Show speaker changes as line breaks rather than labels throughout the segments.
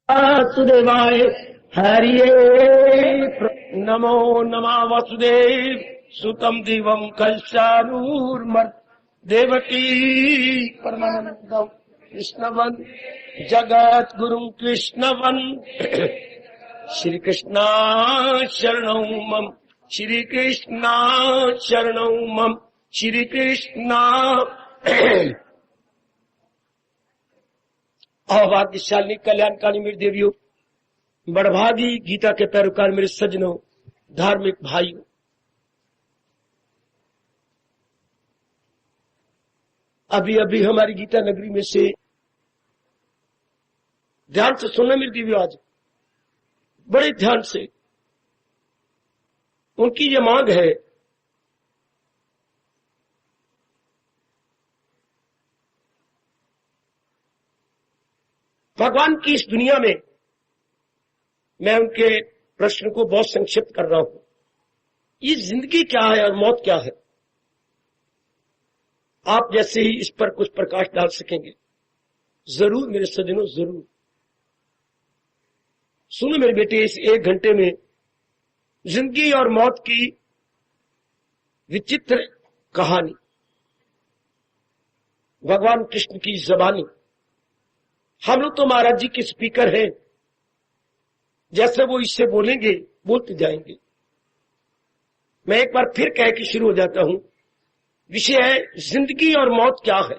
वासुदेवाय हरिये नमो नमः वासुदेव सुतम दिवम कलशानूर्मर् देवकी परमानंदम कृष्णवन जगत गुरु कृष्णवन श्री कृष्णा शरणौ मम श्री कृष्णा शरणौ मम श्री कृष्णा। भाग्यशाली कल्याणकारी मेरी देवियों, बड़भागी गीता के पैरोकार मेरे सज्जनों, धार्मिक भाइयों, अभी अभी हमारी गीता नगरी में से ध्यान से सुनना मेरी देवियों, आज बड़े ध्यान से उनकी ये मांग है, भगवान की इस दुनिया में, मैं उनके प्रश्न को बहुत संक्षिप्त कर रहा हूं, ये जिंदगी क्या है और मौत क्या है। आप जैसे ही इस पर कुछ प्रकाश डाल सकेंगे, जरूर मेरे सज्जनों, जरूर सुनो मेरे बेटे, इस 1 घंटे में जिंदगी और मौत की विचित्र कहानी, भगवान कृष्ण की जबानी। हम लोग तो महाराज जी के स्पीकर हैं, जैसे वो इससे बोलेंगे बोलते जाएंगे। मैं एक बार फिर कह के शुरू हो जाता हूं। विषय है जिंदगी और मौत क्या है।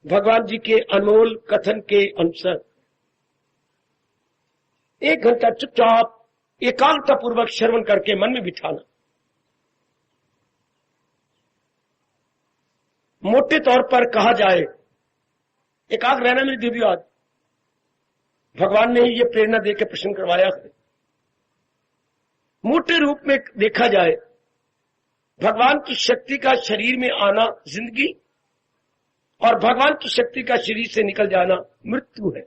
भगवान जी के अनमोल कथन के अनुसार 1 घंटा चुपचाप एकाग्रता पूर्वक श्रवण करके मन में बिठाना। मोटे तौर पर कहा जाए, एकाग्र रहना मेरी देवियों, आज भगवान ने ही ये प्रेरणा देकर प्रश्न करवाया है। मोटे रूप में देखा जाए, भगवान की शक्ति का शरीर में आना जिंदगी और भगवान की शक्ति का शरीर से निकल जाना मृत्यु है।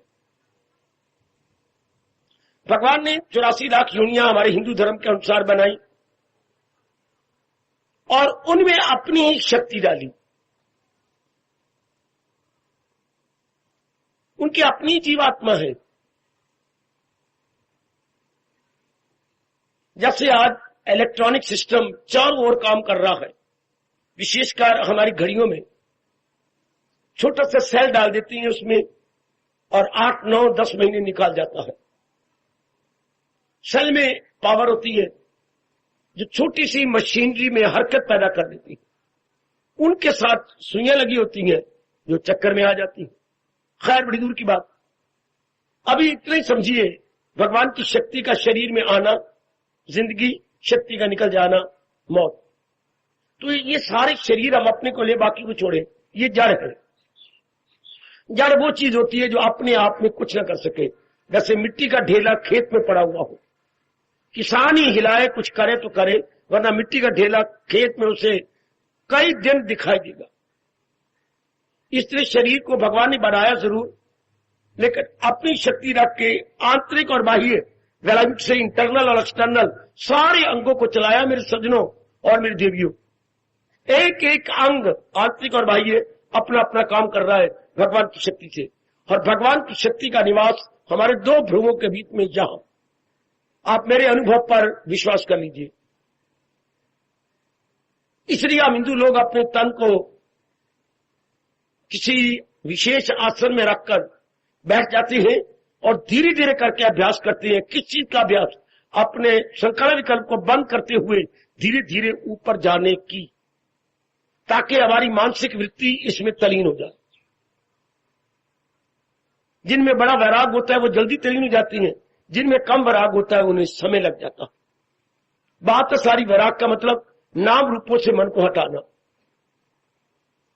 भगवान ने 84 लाख योनियां हमारे हिंदू धर्म के अनुसार बनाई और उनमें अपनी ही शक्ति डाली। उनकी अपनी जीवात्मा है। जैसे आज इलेक्ट्रॉनिक सिस्टम चारों ओर काम कर रहा है, विशेषकर हमारी घड़ियों में छोटा सा सेल डाल देती है उसमें और 8, 9, 10 महीने निकाल जाता है। सेल में पावर होती है जो छोटी सी मशीनरी में हरकत पैदा कर देती है। उनके साथ सुइयां लगी होती हैं जो चक्कर में आ जाती है। खैर, बड़ी दूर की बात। अभी इतना ही समझिए, भगवान की शक्ति का शरीर में आना जिंदगी, शक्ति का निकल जाना मौत। तो ये सारे शरीर हम अपने को ले, बाकी को छोड़े, ये जड़ है। जड़ वो चीज होती है जो अपने आप में कुछ ना कर सके। जैसे मिट्टी का ढेला खेत में पड़ा हुआ हो, किसान ही हिलाए कुछ करे तो करे, वरना मिट्टी का ढेला खेत में उसे कई दिन दिखाई देगा। इसलिए शरीर को भगवान ने बनाया जरूर, लेकिन अपनी शक्ति रख के आंतरिक और बाह्य, गैलेक्टिक से इंटरनल और एक्सटर्नल सारे अंगों को चलाया मेरे सज्जनों और मेरी देवियों। एक एक अंग आंतरिक और बाह्य अपना अपना काम कर रहा है भगवान की शक्ति से। और भगवान की शक्ति का निवास हमारे 2 भ्रुवों के बीच में, जहां आप मेरे अनुभव पर विश्वास कर लीजिए। इसलिए हम हिंदू लोग अपने तन को किसी विशेष आसन में रखकर बैठ जाते हैं और धीरे धीरे करके अभ्यास करते हैं। किस चीज का अभ्यास? अपने संकल्प विकल्प को बंद करते हुए धीरे धीरे ऊपर जाने की, ताकि हमारी मानसिक वृत्ति इसमें तलीन हो जाए। जिनमें बड़ा वैराग होता है वो जल्दी तलीन हो जाती हैं, जिनमें कम वैराग होता है उन्हें समय लग जाता है। बात है सारी वैराग का मतलब नाम रूपों से मन को हटाना।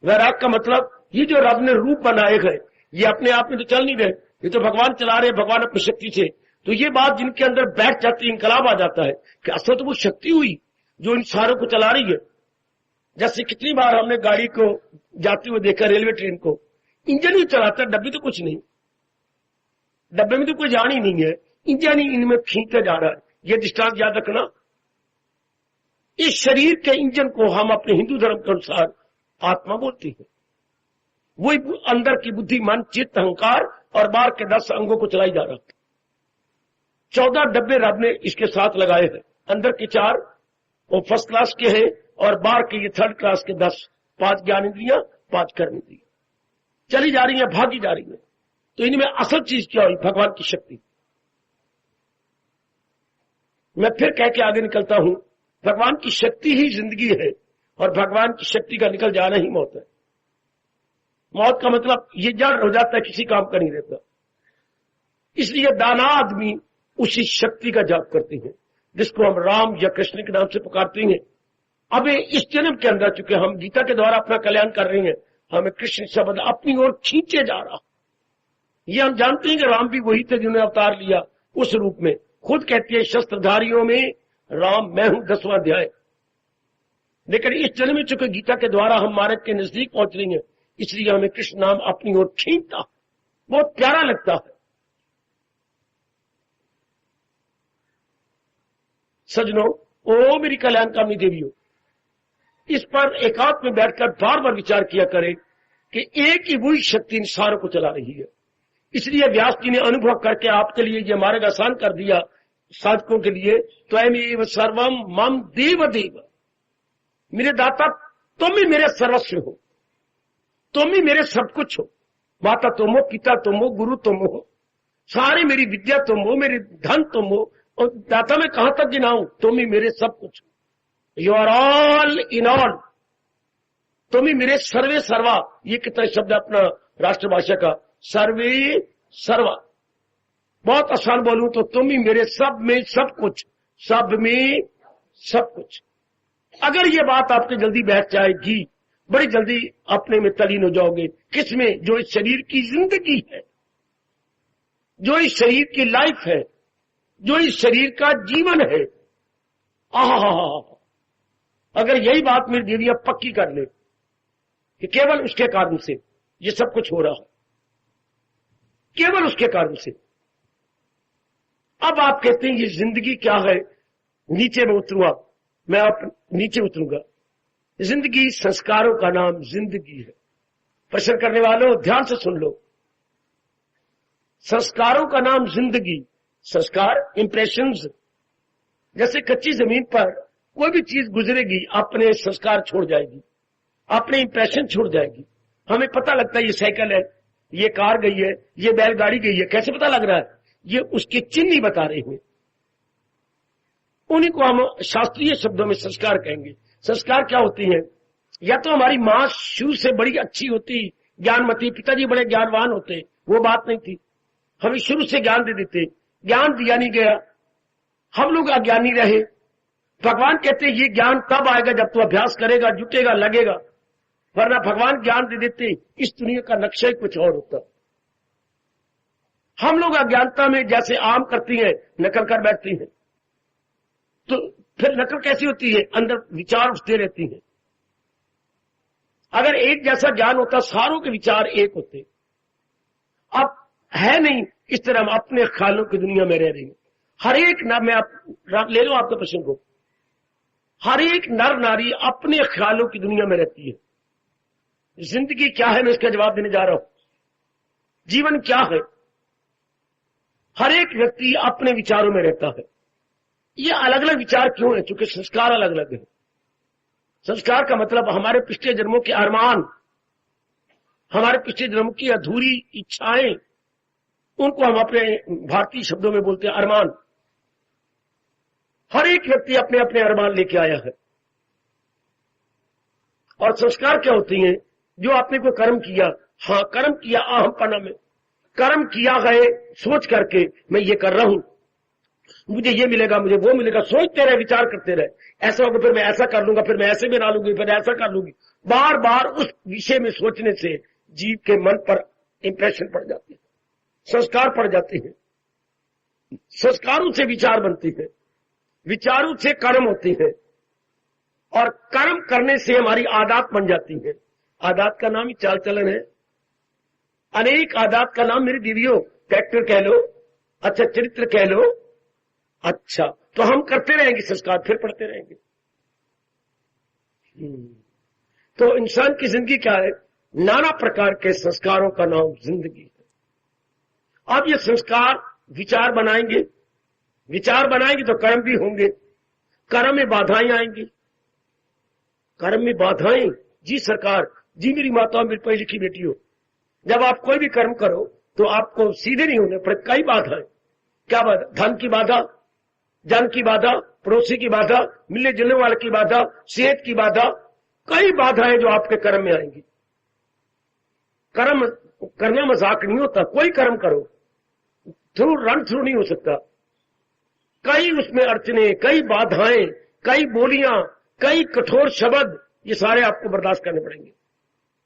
वैराग का मतलब ये जो रब ने रूप बनाए गए, ये अपने आप में तो चल नहीं रहे, ये तो भगवान चला रहे, भगवान अपनी शक्ति से। तो ये बात जिनके अंदर बैठ जाती है, इंकलाब आ जाता है कि असल तो वो शक्ति हुई जो इन सारों को चला रही है। जैसे कितनी बार हमने गाड़ी को जाते हुए देखा, रेलवे ट्रेन को, इंजन ही चलाता है, डब्बे तो कुछ नहीं, डब्बे में तो कोई जान ही नहीं है, इंजन ही इनमें खींचता जा रहा है। ये दृष्टांत याद रखना। इस शरीर के इंजन को हम अपने हिंदू धर्म के अनुसार आत्मा बोलते हैं। वही अंदर की बुद्धि, मन, चित्त, अहंकार और बाहर के 10 अंगों को चलाई जा रहा है। 14 डब्बे रब ने इसके साथ लगाए हैं। अंदर के 4 वो फर्स्ट क्लास के हैं और बाहर के ये थर्ड क्लास के 10, 5 ज्ञान इंद्रियां, 5 कर्म इंद्रियां चली जा रही है, भागी जा रही है। तो इनमें असल चीज क्या हुई? भगवान की शक्ति। मैं फिर कह के आगे निकलता हूं, भगवान की शक्ति ही जिंदगी है और भगवान की शक्ति का निकल जाना ही मौत है। मौत का मतलब ये जड़ हो जाता है, किसी काम का नहीं रहता। इसलिए दाना आदमी उसी शक्ति का जाप करते हैं जिसको हम राम या कृष्ण के नाम से पुकारते हैं। अब इस जन्म के अंदर चूंकि हम गीता के द्वारा अपना कल्याण कर रहे हैं, हमें कृष्ण शब्द अपनी ओर खींचे जा रहा। ये हम जानते हैं कि राम भी वही थे जिन्होंने अवतार लिया उस रूप में। खुद कहती है शस्त्रधारियों में राम मैं हूं, 10वां अध्याय। लेकिन इस जन्म में चूंकि गीता के द्वारा हम मार्ग के नजदीक पहुंच रही हैं, इसलिए हमें कृष्ण नाम अपनी ओर खींचता, बहुत प्यारा लगता है। सजनों, ओ मेरी कल्याणकामी देवियों, इस पर एकांत में बैठकर बार बार विचार किया करें कि एक ही वही शक्ति इंसानों को चला रही है। इसलिए व्यास जी ने अनुभव करके आपके लिए ये मार्ग आसान कर दिया साधकों के लिए। त्वमेव सर्वम मम देव देव, मेरे दाता तुम ही मेरे सर्वस्व हो, तुम ही मेरे सब कुछ हो। माता तुम हो, पिता तुम हो, गुरु तुम हो, सारी मेरी विद्या तुम हो, मेरी धन तुम हो। और दाता मैं कहां तक गिनाऊं? तुम ही मेरे सब कुछ, you are all in all, तुम ही मेरे सर्वे सर्वा। ये कितना शब्द है अपना राष्ट्रभाषा का, सर्वे सर्वा। बहुत आसान बोलूं तो तुम ही मेरे सब में सब कुछ, सब में सब कुछ। अगर ये बात आपके जल्दी बैठ जाएगी, बड़ी जल्दी अपने में तलीन हो जाओगे। किसमें? जो इस शरीर की जिंदगी है, जो इस शरीर की लाइफ है, जो इस शरीर का जीवन है। अगर यही बात मेरी देवियां पक्की कर ले कि केवल उसके कारण से ये सब कुछ हो रहा है, केवल उसके कारण से। अब आप कहते हैं ये जिंदगी क्या है? नीचे में उतरूंगा, मैं आप नीचे उतरूंगा। जिंदगी संस्कारों का नाम जिंदगी है। प्रश्न करने वालों ध्यान से सुन लो, संस्कारों का नाम जिंदगी। संस्कार, इंप्रेशंस। जैसे कच्ची जमीन पर कोई भी चीज गुजरेगी, अपने संस्कार छोड़ जाएगी, अपने इंप्रेशन छोड़ जाएगी। हमें पता लगता है ये साइकिल है, ये कार गई है, ये बैलगाड़ी गई है। कैसे पता लग रहा है? ये उसके चिन्ह ही बता रहे हैं। उन्हीं को हम शास्त्रीय शब्दों में संस्कार कहेंगे। संस्कार क्या होती है? या तो हमारी मां शुरू से बड़ी अच्छी होती, ज्ञानमती, पिताजी बड़े ज्ञानवान होते, वो बात नहीं थी। हमें शुरू से ज्ञान दे देते, ज्ञान दिया नहीं गया, हम लोग अज्ञानी रहे। भगवान कहते ये ज्ञान तब आएगा जब तू अभ्यास करेगा, जुटेगा, लगेगा, वरना भगवान ज्ञान दे देते, इस दुनिया का नक्शा ही कुछ और होता। हम लोग अज्ञानता में जैसे आम करती हैं, नकल कर बैठती हैं। तो फिर नकल कैसी होती है? अंदर विचार उठते रहती हैं। अगर एक जैसा ज्ञान होता, सारों के विचार एक होते। अब है नहीं, इस तरह हम अपने ख्यालों की दुनिया में रह रहे हैं। हर एक नर, मैं आप ले लो आपके प्रश्न को, हर एक नर नारी अपने ख्यालों की दुनिया में रहती है। जिंदगी क्या है, मैं इसका जवाब देने जा रहा हूं। जीवन क्या है? हर एक व्यक्ति अपने विचारों में रहता है। ये अलग अलग विचार क्यों है? क्योंकि संस्कार अलग अलग है। संस्कार का मतलब हमारे पिछले जन्मों के अरमान, हमारे पिछले जन्मों की अधूरी इच्छाएं, उनको हम अपने भारतीय शब्दों में बोलते हैं अरमान। हर एक व्यक्ति अपने अपने अरमान लेके आया है। और संस्कार क्या होती हैं? जो आपने कोई कर्म किया, हाँ कर्म किया अहमपना में, कर्म किया है सोच करके मैं ये कर रहा हूं, मुझे ये मिलेगा, मुझे वो मिलेगा, सोचते रहे, विचार करते रहे, ऐसा होगा फिर मैं ऐसा कर लूंगा, फिर मैं ऐसे बना लूंगी, फिर ऐसा कर लूंगी। बार बार उस विषय में सोचने से जीव के मन पर इंप्रेशन पड़ जाते हैं, संस्कार पड़ जाते हैं। संस्कारों से विचार बनती है, विचारों से कर्म होती है, और कर्म करने से हमारी आदत बन जाती है। आदत का नाम ही चाल चलन है। अनेक आदत का नाम मेरी दीदियों कैरेक्टर कह लो, अच्छा चरित्र कह लो, अच्छा तो हम करते रहेंगे संस्कार, फिर पढ़ते रहेंगे। तो इंसान की जिंदगी क्या है? नाना प्रकार के संस्कारों का नाम जिंदगी है। अब ये संस्कार विचार बनाएंगे, विचार बनाएंगे तो कर्म भी होंगे, कर्म में बाधाएं आएंगी। कर्म में बाधाएं, जी सरकार, जी मेरी माता, मेरी पढ़ी लिखी बेटी हो, जब आप कोई भी कर्म करो तो आपको सीधे नहीं होने पर कई बाधाएं। क्या बाधा? धन की बाधा, जन की बाधा, पड़ोसी की बाधा, मिलने जुलने वाले की बाधा, सेहत की बाधा, कई बाधाएं जो आपके कर्म में आएंगी। कर्म करना मजाक नहीं होता। कोई कर्म करो, रन थ्रू नहीं हो सकता। कई उसमें अड़चने, कई बाधाएं, कई बोलियां, कई कठोर शब्द, ये सारे आपको बर्दाश्त करने पड़ेंगे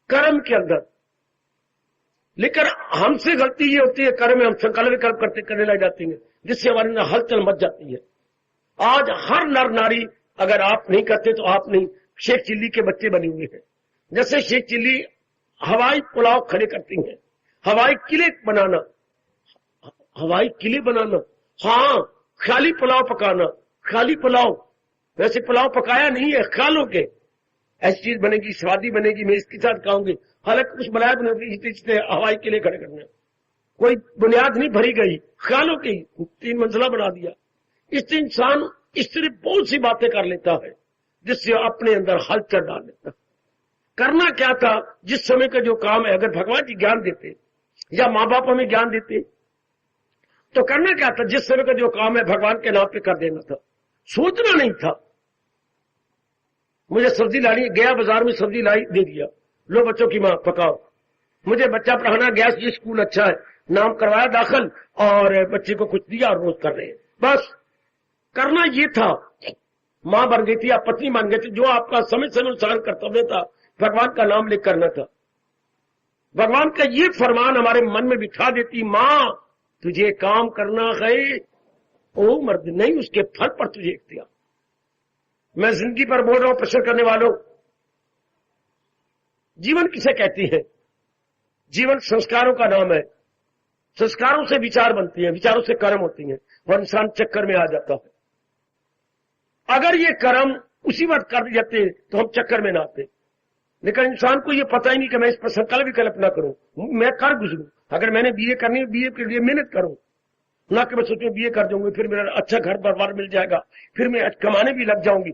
कर्म के अंदर। लेकिन हमसे गलती ये होती है, कर्म में हम संकल्प विकल्प करने लग जाती हैं, जिससे हमारे अंदर हलचल मच जाती है। आज हर नर नारी, अगर आप नहीं करते तो आप नहीं, शेख चिल्ली के बच्चे बने हुए हैं। जैसे शेख चिल्ली हवाई पुलाव खड़े करती हैं, हवाई किले बनाना, हवाई किले बनाना, हाँ, खाली पुलाव पकाना, खाली पुलाव, वैसे पुलाव पकाया नहीं है, ख्यालों के ऐसी चीज बनेगी, स्वादी बनेगी, मैं इसके साथ खाऊंगी, हालांकि कुछ बनाया बनेगी, हवाई किले खड़े करना, कोई बुनियाद नहीं भरी गई, ख्यालों की 3 मंजिला बना दिया। इससे इंसान इस तरह बहुत सी बातें कर लेता है, जिससे अपने अंदर हलचल डाल लेता। करना क्या था? जिस समय का जो काम है, अगर भगवान जी ज्ञान देते या माँ बाप हमें ज्ञान देते तो करना क्या था? जिस समय का जो काम है भगवान के नाम पे कर देना था, सोचना नहीं था। मुझे सब्जी लानी, गया बाजार में सब्जी लाई, दे दिया, लो बच्चों की माँ पकाओ। मुझे बच्चा पढ़ाना, गया ये स्कूल अच्छा है, नाम करवाया दाखिल और बच्चे को कुछ दिया और रोज कर रहे हैं। बस करना ये था। माँ बन गई थी या पत्नी बन गई थी, जो आपका समय समय अनुसार कर्तव्य था, भगवान का नाम लेकर करना था। भगवान का ये फरमान हमारे मन में बिठा देती, माँ तुझे काम करना है, ओ मर्द नहीं, उसके फल पर तुझे इख्तियार। मैं जिंदगी पर बोल रहा हूं, प्रश्न करने वालों, जीवन किसे कहती है? जीवन संस्कारों का नाम है। संस्कारों से विचार बनती है, विचारों से कर्म होती हैं और इंसान चक्कर में आ जाता है। अगर ये कर्म उसी वक्त कर जाते तो हम चक्कर में ना आते। लेकिन इंसान को ये पता ही नहीं कि मैं इस पर संकल्प विकल्प ना करूं, मैं कर गुजरूं। अगर मैंने बीए करनी है, बीए के लिए मेहनत करूं, ना कि मैं सोचूं बीए कर जाऊंगी, फिर मेरा अच्छा घर बार मिल जाएगा, फिर मैं कमाने भी लग जाऊंगी।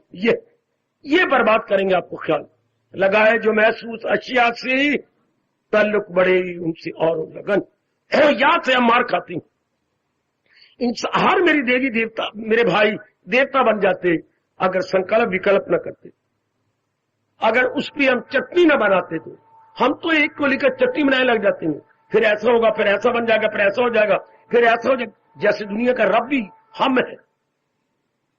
ये बर्बाद करेंगे आपको ख्याल लगा है। जो महसूस अशिया से ताल्लुक बढ़े उनसे और लगन, याद से हम मार खाती हूं। हर मेरी देवी देवता, मेरे भाई देवता बन जाते अगर संकल्प विकल्प न करते, अगर उस पर हम चटनी न बनाते। तो हम तो एक को लेकर चटनी बनाने लग जाते हैं, फिर ऐसा होगा, फिर ऐसा बन जाएगा, फिर ऐसा हो जाएगा, फिर ऐसा हो जाएगा। जैसे दुनिया का रब भी हम है।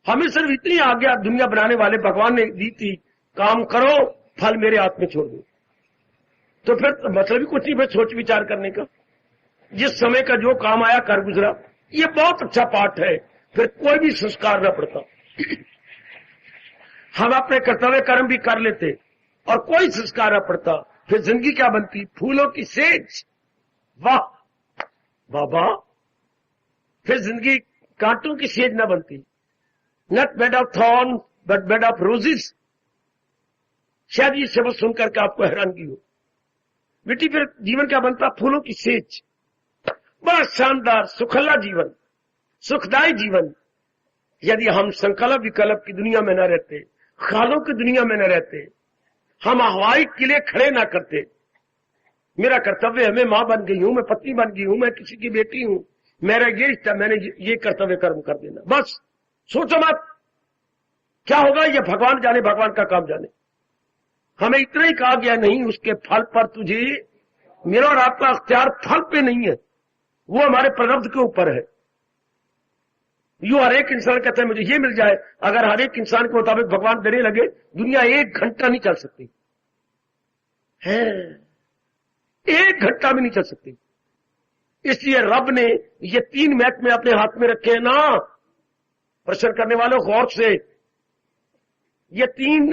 हमें सिर्फ इतनी आज्ञा दुनिया बनाने वाले भगवान ने दी थी, काम करो, फल मेरे हाथ में छोड़ दो। तो फिर मतलब ही कुछ नहीं, फिर सोच विचार करने का। जिस समय का जो काम आया कर गुजरा, ये बहुत अच्छा पाठ है। फिर कोई भी संस्कार न पड़ता, हम अपने कर्तव्य कर्म भी कर लेते और कोई संस्कार न पड़ता। फिर जिंदगी क्या बनती? फूलों की सेज। वाह बाबा, फिर जिंदगी कांटों की सेज न बनती। Not bed of thorn but bed of roses. शायद ये शब्द सुनकर के आपको हैरानगी हो बेटी, फिर जीवन क्या बनता? फूलों की सेज। बड़ा शानदार सुखला जीवन, सुखदायी जीवन। यदि हम संकल्प विकल्प की दुनिया में न रहते, ख्यालों की दुनिया में न रहते, हम हवाई किले खड़े ना करते। मेरा कर्तव्य है, मैं मां बन गई हूं, मैं पत्नी बन गई हूं, मैं किसी की बेटी हूं, मेरा ये इच्छा, मैंने ये कर्तव्य कर्म कर देना। बस सोचो मत क्या होगा, ये भगवान जाने, भगवान का काम जाने। हमें इतना ही कहा गया, नहीं उसके फल पर तुझे, मेरा और आपका अख्तियार फल पे नहीं है, वो हमारे प्रारब्ध के ऊपर है। यू हर एक इंसान कहता है मुझे ये मिल जाए। अगर हर एक इंसान के मुताबिक भगवान देने लगे, दुनिया 1 घंटा नहीं चल सकती है, 1 घंटा भी नहीं चल सकती। इसलिए रब ने ये 3 महकमे अपने हाथ में रखे हैं ना। प्रश्न करने वालों गौर से, ये 3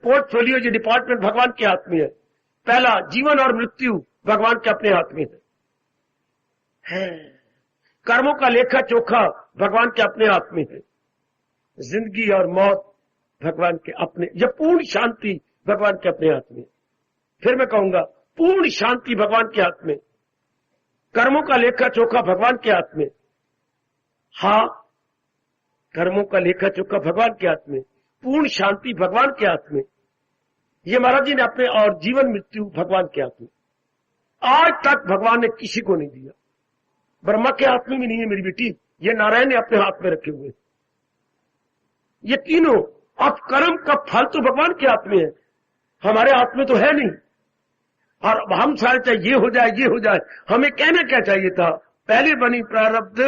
पोर्टफोलियो, ये डिपार्टमेंट भगवान के हाथ में है। पहला, जीवन और मृत्यु भगवान के अपने हाथ में है। कर्मों का लेखा चोखा भगवान के अपने हाथ में है। जिंदगी और मौत भगवान के अपने, यह पूर्ण शांति भगवान के अपने हाथ में। फिर मैं कहूंगा पूर्ण शांति भगवान के हाथ में, कर्मों का लेखा चोखा भगवान के हाथ में। हाँ, कर्मों का लेखा चोखा भगवान के हाथ में, पूर्ण शांति भगवान के हाथ में। ये महाराज जी ने अपने और जीवन मृत्यु भगवान के हाथ में। आज तक भगवान ने किसी को नहीं दिया। ब्रह्मा के हाथ में भी नहीं है मेरी बेटी, ये नारायण ने अपने हाथ में रखे हुए। ये तीनों, अब कर्म का फल तो भगवान के हाथ में है, हमारे हाथ में तो है नहीं। और हम सारे चाहे ये हो जाए ये हो जाए, हमें कहना क्या चाहिए था, पहले बनी प्रारब्ध,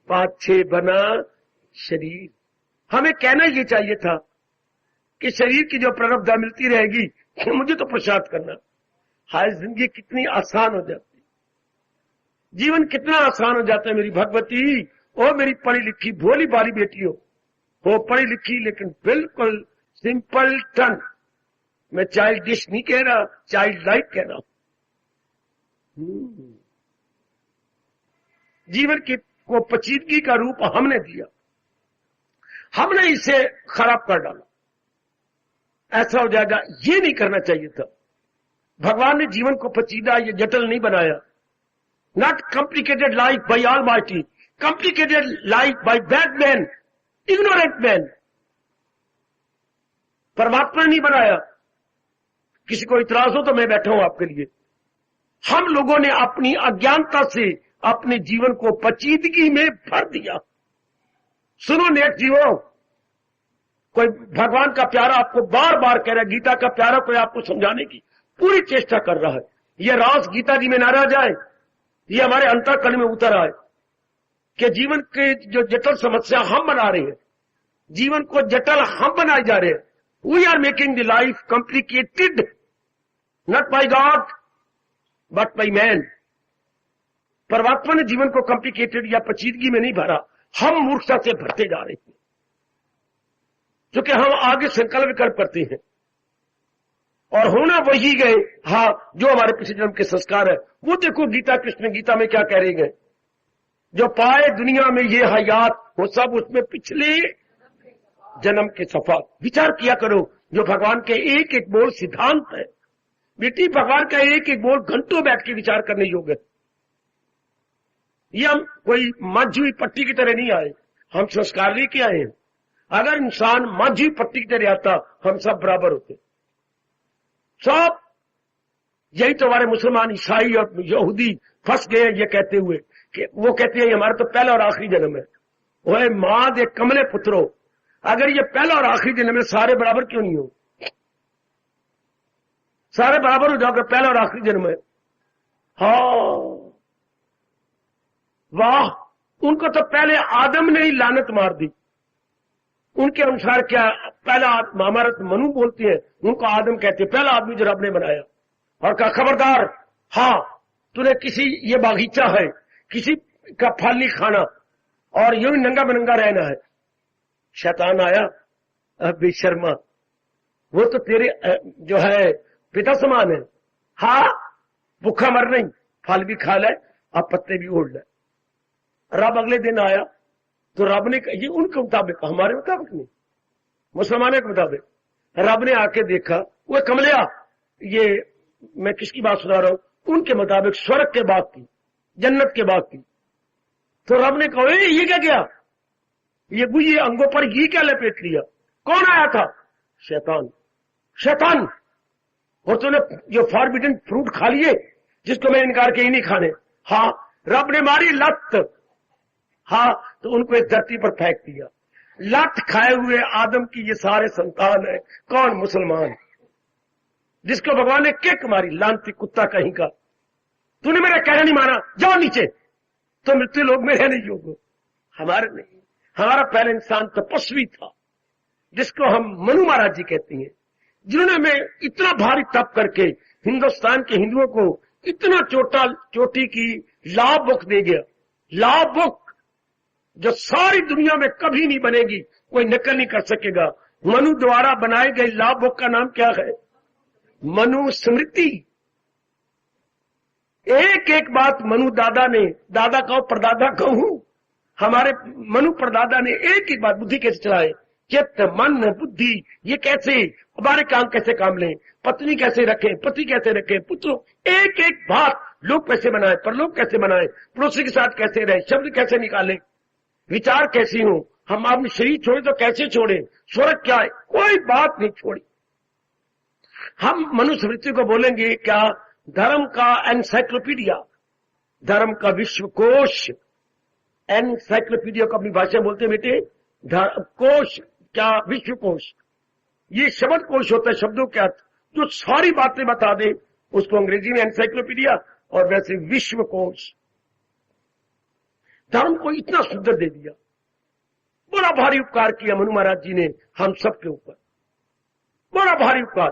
पाछे बना शरीर। हमें कहना ये चाहिए था कि शरीर की जो प्रारब्ध मिलती रहेगी मुझे तो प्रसाद करना। हाय, जिंदगी कितनी आसान हो जाती, जीवन कितना आसान हो जाता है मेरी भगवती। ओ मेरी पढ़ी लिखी भोली भाली बेटी हो पढ़ी लिखी लेकिन बिल्कुल सिंपल टन। मैं चाइल्ड डिश नहीं कह रहा, चाइल्ड लाइक कह रहा हूं। जीवन की को पचीदगी का रूप हमने दिया, हमने इसे खराब कर डाला। ऐसा हो जाएगा, ये नहीं करना चाहिए था। भगवान ने जीवन को पचीदा, ये जटिल नहीं बनाया। Not complicated life by almighty, complicated life by bad man, ignorant man. परमात्मा ने नहीं बनाया। किसी को इतराज हो तो मैं बैठा हूं आपके लिए। हम लोगों ने अपनी अज्ञानता से अपने जीवन को पचीदगी में भर दिया। सुनो नेक जीवो, कोई भगवान का प्यारा आपको बार बार कह रहा है, गीता का प्यारा कोई आपको समझाने की पूरी चेष्टा कर रहा है। यह राज गीता जी में ना रह जाए, ये हमारे अंतःकरण में उतर आए कि जीवन के जो जटिल समस्या हम बना रहे हैं, जीवन को जटिल हम बनाए जा रहे हैं। We are making the life complicated, not by God but by man. परमात्मा ने जीवन को कॉम्प्लिकेटेड या पचीदगी में नहीं भरा, हम मूर्खता से भरते जा रहे हैं, क्योंकि हम आगे संकल्प विकल्प करते हैं और होना वही गए। हाँ, जो हमारे पिछले जन्म के संस्कार है वो देखो गीता, कृष्ण गीता में क्या कह रहे हैं, जो पाए दुनिया में ये हयात वो सब उसमें पिछले जन्म के सफा। विचार किया करो, जो भगवान के एक एक बोल सिद्धांत है बेटी, भगवान का एक एक बोल घंटों बैठ के विचार करने योग्य। ये हम कोई मझी हुई पट्टी की तरह नहीं आए, हम संस्कार लेके आए हैं। अगर इंसान मझी हुई पट्टी की तरह आता, हम सब बराबर होते सब। यही तो हमारे मुसलमान, ईसाई और यहूदी फंस गए हैं ये कहते हुए कि वो कहते हैं हमारा तो पहला और आखिरी जन्म है। ओए मां दे कमले पुत्रो, अगर ये पहला और आखिरी जन्म में सारे बराबर क्यों नहीं हो? सारे बराबर हो जाओगे, पहला और आखिरी जन्म है। हाँ वाह, उनको तो पहले आदम ने ही लानत मार दी। उनके अनुसार क्या, पहला महाभारत मनु बोलती है, उनको आदम कहते हैं, पहला आदमी जो रब ने बनाया। और कहा खबरदार, हाँ तूने किसी, ये बागीचा है, किसी का फल नहीं खाना और यूं ही नंगा बनंगा रहना है। शैतान आया, अब बेशर्मा, वो तो तेरे जो है पिता समान है। हाँ, भूखा मर नहीं, फल भी खा ले, अब पत्ते भी ओढ़ ले। रब अगले दिन आया तो रब ने, ये उनके मुताबिक, हमारे मुताबिक नहीं, मुसलमानों के मुताबिक, रब ने आके देखा, वो कमलिया, ये मैं किसकी बात सुना रहा हूं, उनके मुताबिक स्वर्ग के बाग की, जन्नत के बाग की। तो रब ने कहा ये क्या किया, ये अंगों पर ये क्या लपेट लिया? कौन आया था? शैतान। शैतान, और तूने जो फॉरबिडन फ्रूट खा लिए जिसको मैं इनकार के ही नहीं खाने। हाँ, रब ने मारी लत। हाँ, तो उनको इस धरती पर फेंक दिया। लत खाए हुए आदम की ये सारे संतान है। कौन? मुसलमान, जिसको भगवान ने किक मारी, लानती कुत्ता कहीं का। तूने मेरा कहना नहीं माना, जाओ नीचे। तो मृत्यु लोग में रहने योग्य, हमारे नहीं। हमारा पहला इंसान तपस्वी था, जिसको हम मनु महाराज जी कहते हैं, जिन्होंने हमें इतना भारी तप करके हिंदुस्तान के हिंदुओं को इतना चोटी की लॉ बुक दे गया। लॉ बुक जो सारी दुनिया में कभी नहीं बनेगी, कोई नकल नहीं कर सकेगा। मनु द्वारा बनाई गई लॉ बुक का नाम क्या है? मनु स्मृति। एक एक बात मनु दादा ने, दादा कहो परदादा कहूं, हमारे मनु परदादा ने एक एक बात बुद्धि कैसे चलाए चित्त, मन, बुद्धि, ये कैसे, हमारे काम कैसे काम लें, पत्नी कैसे रखें, पति कैसे रखें, पुत्रों, एक एक बात, लोग कैसे बनाए, परलोक कैसे बनाए, पड़ोसी के साथ कैसे रहे, शब्द कैसे निकालें, विचार कैसी हो, हम अपने शरीर छोड़े तो कैसे छोड़े, स्वर्ग क्या है, कोई बात नहीं छोड़ी। हम मनुस्मृति को बोलेंगे क्या, धर्म का एनसाइक्लोपीडिया, धर्म का विश्वकोश। एनसाइक्लोपीडिया को अपनी भाषा में बोलते हैं बेटे, कोश, क्या विश्वकोश। ये शब्द कोश होता है, शब्दों के अर्थ जो सारी बातें बता दे, उसको अंग्रेजी में एनसाइक्लोपीडिया और वैसे विश्वकोश। धर्म को इतना सुंदर दे दिया, बड़ा भारी उपकार किया मनु महाराज जी ने हम सबके ऊपर, बड़ा भारी उपकार।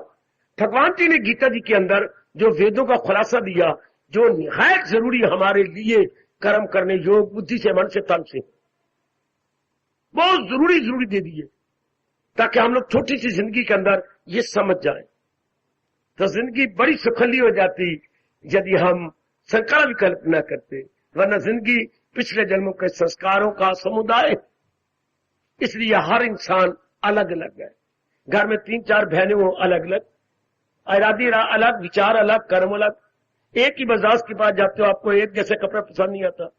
भगवान जी ने गीता जी के अंदर जो वेदों का खुलासा दिया, जो निहायत जरूरी हमारे लिए कर्म करने, योग, बुद्धि से, मन से, तन से, बहुत जरूरी दे दिए, ताकि हम लोग छोटी सी जिंदगी के अंदर ये समझ जाएं। तो जिंदगी बड़ी सुखली हो जाती यदि हम संकल्प विकल्प न करते, वरना जिंदगी पिछले जन्मों के संस्कारों का समुदाय। इसलिए हर इंसान अलग अलग है। घर में 3-4 बहनें हो, अलग अलग, इरादे अलग, विचार अलग, कर्म अलग। एक ही बजाज के पास जाते हो, आपको एक जैसे कपड़ा पसंद नहीं आता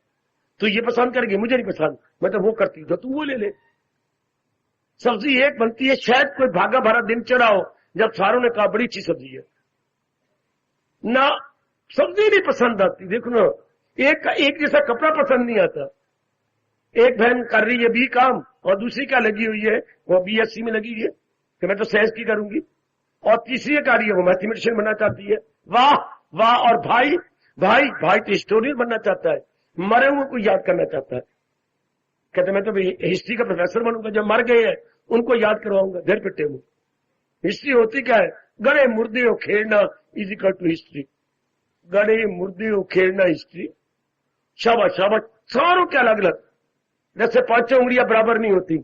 तो ये पसंद करेंगे, मुझे नहीं पसंद, मैं तो वो करती हूं, तो तू वो ले ले। सब्जी एक बनती है, शायद कोई भागा भरा दिन चढ़ा हो जब सारों ने कहा बड़ी अच्छी सब्जी है ना, सब्जी नहीं पसंद आती। देखो ना, एक जैसा कपड़ा पसंद नहीं आता। एक बहन कर रही है बी काम और दूसरी क्या लगी हुई है, वो BSc में लगी हुई है कि मैं तो साइंस की करूंगी, और तीसरी कार्य है वो मैथमेटिशियन बनना चाहती है। वाह वाह। और भाई तो हिस्टोरियन बनना चाहता है, मरे हुए को याद करना चाहता है, कहते मैं तो हिस्ट्री का प्रोफेसर बनूंगा, जब मर गए हैं उनको याद करवाऊंगा घर पिटे में। हिस्ट्री होती क्या है, गड़े मुर्दे उखेड़ना इज इक्वल टू हिस्ट्री। गड़े मुर्दे उखेड़ना हिस्ट्री। शाबाश शाबाश। सारों के अलग अलग, जैसे 5 उंगलियां बराबर नहीं होती,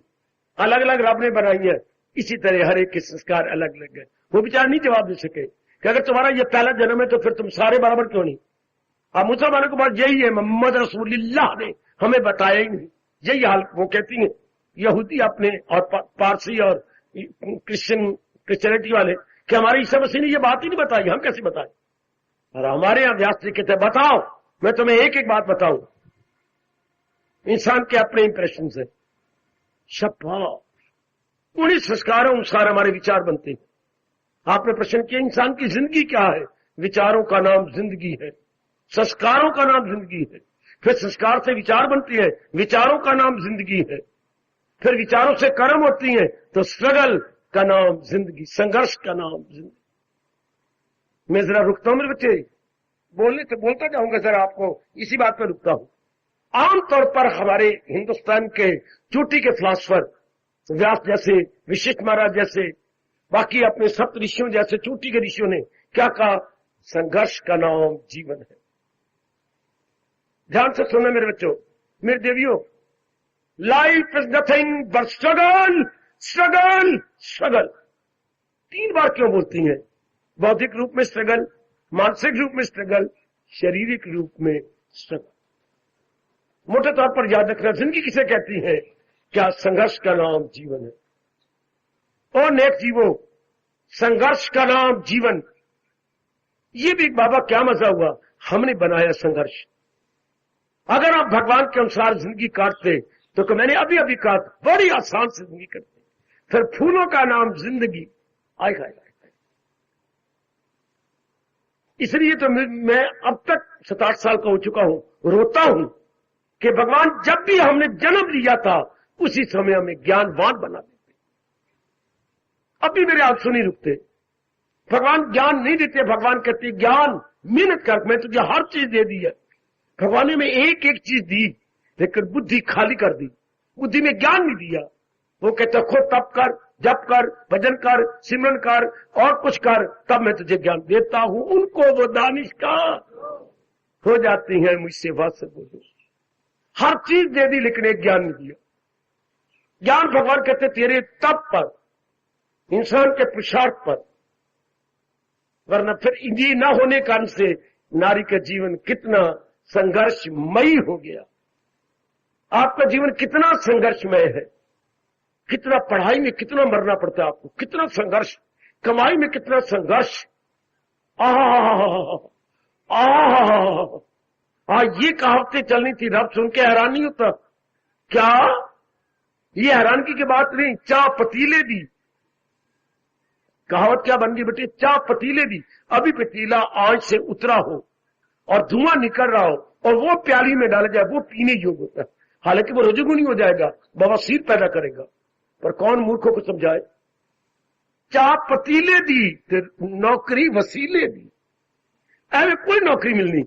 अलग अलग रब ने बनाई है, इसी तरह हर एक के संस्कार अलग अलग है। वो बेचारे नहीं जवाब दे सके कि अगर तुम्हारा ये पहला जन्म है तो फिर तुम सारे बराबर क्यों नहीं। अब मुसलमानों के पास यही है, मोहम्मद रसूलुल्लाह ने हमें बताया ही नहीं, यही हाल वो कहती हैं यहूदी अपने और पारसी और क्रिश्चियनिटी वाले कि हमारे ईसा मसीह ने ये बात ही नहीं बताई, हम कैसे बताएं। और हमारे यहां व्यास जी कहते हैं बताओ, मैं तुम्हें एक एक बात बताऊं। इंसान के अपने इंप्रेशन से शाबाश, उन्हीं संस्कारों अनुसार हमारे विचार बनते हैं। आपने प्रश्न किया इंसान की जिंदगी क्या है, विचारों का नाम जिंदगी है, संस्कारों का नाम जिंदगी है, फिर संस्कार से विचार बनती है, विचारों का नाम जिंदगी है, फिर विचारों से कर्म होती है, तो स्ट्रगल का नाम जिंदगी, संघर्ष का नाम जिंदगी। मैं जरा रुकता हूं मेरे बच्चे, बोलने से बोलता जाऊंगा सर, आपको इसी बात पर रुकता हूं। आमतौर पर हमारे हिंदुस्तान के चोटी के फिलासफर व्यास जैसे, वशिष्ठ महाराज जैसे, बाकी अपने सप्त ऋषियों जैसे चोटी के ऋषियों ने क्या कहा, संघर्ष का नाम जीवन है। ध्यान से सुनना मेरे बच्चों, मेरे देवियों, life is nothing but struggle struggle struggle. 3 बार क्यों बोलती हैं, बौद्धिक रूप में स्ट्रगल, मानसिक रूप में स्ट्रगल, शारीरिक रूप में स्ट्रगल। मोटे तौर पर याद रखना, जिंदगी किसे कहती है, क्या संघर्ष का नाम जीवन है। और नेक जीवो, संघर्ष का नाम जीवन। ये भी बाबा क्या मजा हुआ, हमने बनाया संघर्ष। अगर आप भगवान के अनुसार जिंदगी काटते तो मैंने अभी अभी कहा बड़ी आसान से जिंदगी करते, फिर फूलों का नाम जिंदगी। आए खाए इसलिए तो मैं अब तक 67 साल का हो चुका हूं, रोता हूं कि भगवान जब भी हमने जन्म लिया था उसी समय हमें ज्ञानवान बना देते। अभी मेरे आंसू नहीं रुकते। भगवान ज्ञान नहीं देते, भगवान कहते ज्ञान मेहनत कर, मैं तुझे हर चीज दे दी है। भगवान ने मैं एक एक चीज दी, लेकिन बुद्धि खाली कर दी, बुद्धि में ज्ञान नहीं दिया। वो कहते खुद तप कर, जप कर, भजन कर, सिमरन कर और कुछ कर, तब मैं तुझे ज्ञान देता हूं। उनको वो दानिश का हो जाती है मुझसे वास बोलो। हर चीज दे दी लेकिन एक ज्ञान नहीं दिया। ज्ञान भगवान कहते तेरे तप पर, इंसान के पुरुषार्थ पर, वरना फिर ये न होने कारण से नारी का जीवन कितना संघर्षमयी हो गया। आपका जीवन कितना संघर्षमय है। कितना पढ़ाई में कितना मरना पड़ता है आपको, कितना संघर्ष, कमाई में कितना संघर्ष। ये कहावतें चलनी थी, रब सुन के हैरान नहीं होता क्या? ये हैरानगी की बात नहीं। चाह पतीले दी, कहावत क्या बन गई बेटे? चाह पतीले दी, अभी पतीला आंच से उतरा हो और धुआं निकल रहा हो और वो प्याली में डाला जाए, वो पीने योग्य होता है। हालांकि वो रजोगुनी हो जाएगा, बवासीर पैदा करेगा, पर कौन मूर्खों को समझाए? चाह पतीले दी, फिर नौकरी वसीले दी। ऐसे कोई नौकरी मिलनी,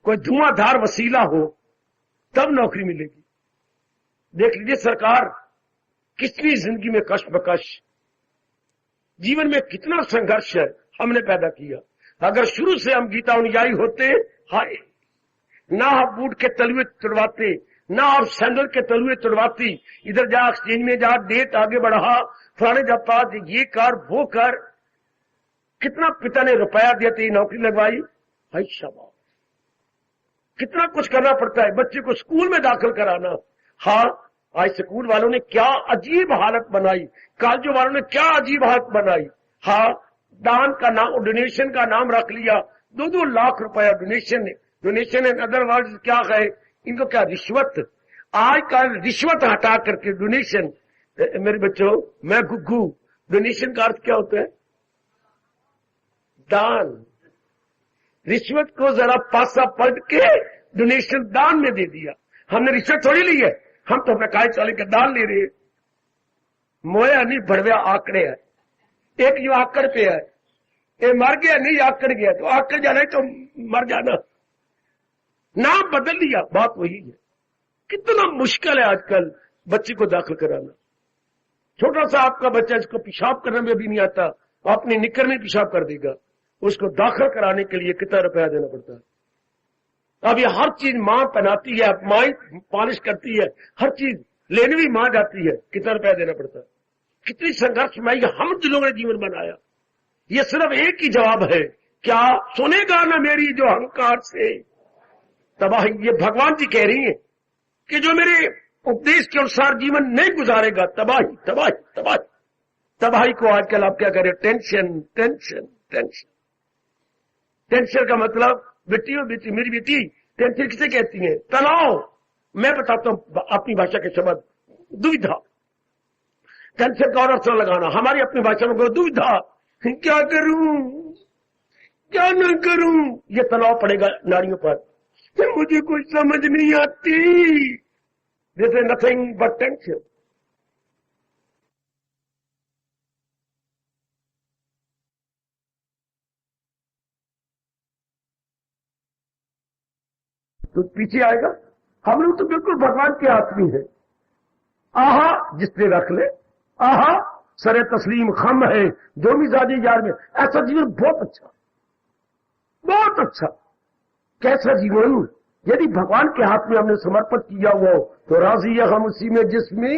कोई धुआंधार वसीला हो तब नौकरी मिलेगी। देख लीजिए सरकार, कितनी जिंदगी में कष्ट बकश, जीवन में कितना संघर्ष है हमने पैदा किया। अगर शुरू से हम गीता अनुयायी होते, हाय, ना आप बूट के तलुए तुड़वाते, ना आप सैंडल के तलुए तुड़वाती, इधर जा एक्सचेंज में जा, डेट आगे बढ़ा, फलाने जा पास, ये कर वो कर। कितना पिता ने रुपया दिया थी, नौकरी लगवाई, हाय शाबाश। कितना कुछ करना पड़ता है बच्चे को स्कूल में दाखिल कराना। हाँ, आज स्कूल वालों ने क्या अजीब हालत बनाई, कॉलेजों वालों ने क्या अजीब हालत बनाई। हाँ, दान का नाम, डोनेशन का नाम रख लिया, 2-2 लाख रुपया डोनेशन है। डोनेशन इन अदर वर्ड क्या है इनको, क्या रिश्वत। आजकल रिश्वत हटा करके डोनेशन। मेरे बच्चों, मैं गुग्गू, डोनेशन का अर्थ क्या होता है? दान। रिश्वत को जरा पासा पलट के डोनेशन दान में दे दिया। हमने रिश्वत थोड़ी ली है, हम तो अपना काय चाले का दान ले रहे हैं। मोया नहीं बढ़िया आंकड़े है। एक जो आंकड़ पे है, ये मर गया नहीं आंकड़ गया, तो आंकड़ जाना है तो मर जाना, नाम बदल लिया, बात वही है। कितना मुश्किल है आजकल बच्चे को दाखिल कराना। छोटा सा आपका बच्चा जिसको पेशाब करने में भी नहीं आता, अपनी निकर में पेशाब कर देगा, उसको दाखिल कराने के लिए कितना रुपया देना पड़ता है। अब ये हर चीज मां पहनाती है, मां पॉलिश करती है, हर चीज लेने भी मां जाती है, कितना रुपया देना पड़ता है। कितनी संघर्षमय हम दिलों ने जीवन बनाया। ये सिर्फ एक ही जवाब है, क्या सुनेगा ना मेरी जो अहंकार से तबाही। ये भगवान जी कह रही है कि जो मेरे उपदेश के अनुसार जीवन नहीं गुजारेगा, तबाही तबाही तबाही। तबाही को आजकल आप क्या करें? Tension tension tension. टेंशन का मतलब, बेटी और बेटी, मेरी बेटी, टेंशन किसे कहती है? तनाव। मैं बताता हूं अपनी भाषा के शब्द, दुविधा। टेंशन का और अर्थ लगाना, हमारी अपनी भाषा में दुविधा, क्या करूं क्या न करूं, ये तनाव पड़ेगा नारियों पर। मुझे कुछ समझ नहीं आती, this is nothing but tension. तो पीछे आएगा। हम लोग तो बिल्कुल भगवान के हाथ में है। आहा जिसने रख ले, आहा सरे तस्लीम खम है, जो मिजाजी यार में, ऐसा जीवन बहुत अच्छा, बहुत अच्छा। कैसा जीवन? यदि भगवान के हाथ में हमने समर्पित किया हुआ हो तो राजी है हम उसी में जिसमें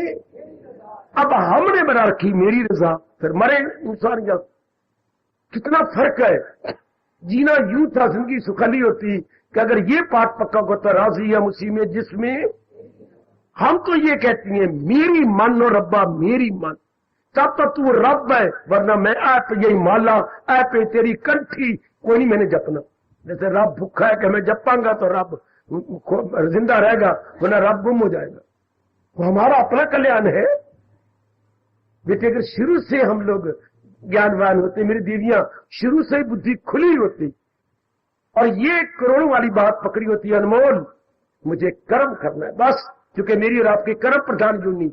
अब हमने बना रखी मेरी रजा, फिर मरे इंसानियत। कितना फर्क है। जीना यूं था, जिंदगी सुखली होती कि अगर ये पाठ पक्का होता, राजी हम उसी में जिसमें। हम तो ये कहती हैं मेरी मन और रब्बा मेरी मन, तब तक तू रब है, वरना मैं ऐप यही माला, ऐप तेरी कंठी, कोई नहीं मैंने जपना। जैसे रब भूखा है कि मैं जपांगा तो रब जिंदा रहेगा, वरना रब गुम हो जाएगा। वो हमारा अपना कल्याण है। बेटे अगर शुरू से हम लोग ज्ञानवान होते, मेरी देवियां शुरू से ही बुद्धि खुली होती और ये करोड़ों वाली बात पकड़ी होती है, अनमोल मुझे कर्म करना है बस, क्योंकि मेरी और आपके कर्म प्रधान जुड़नी।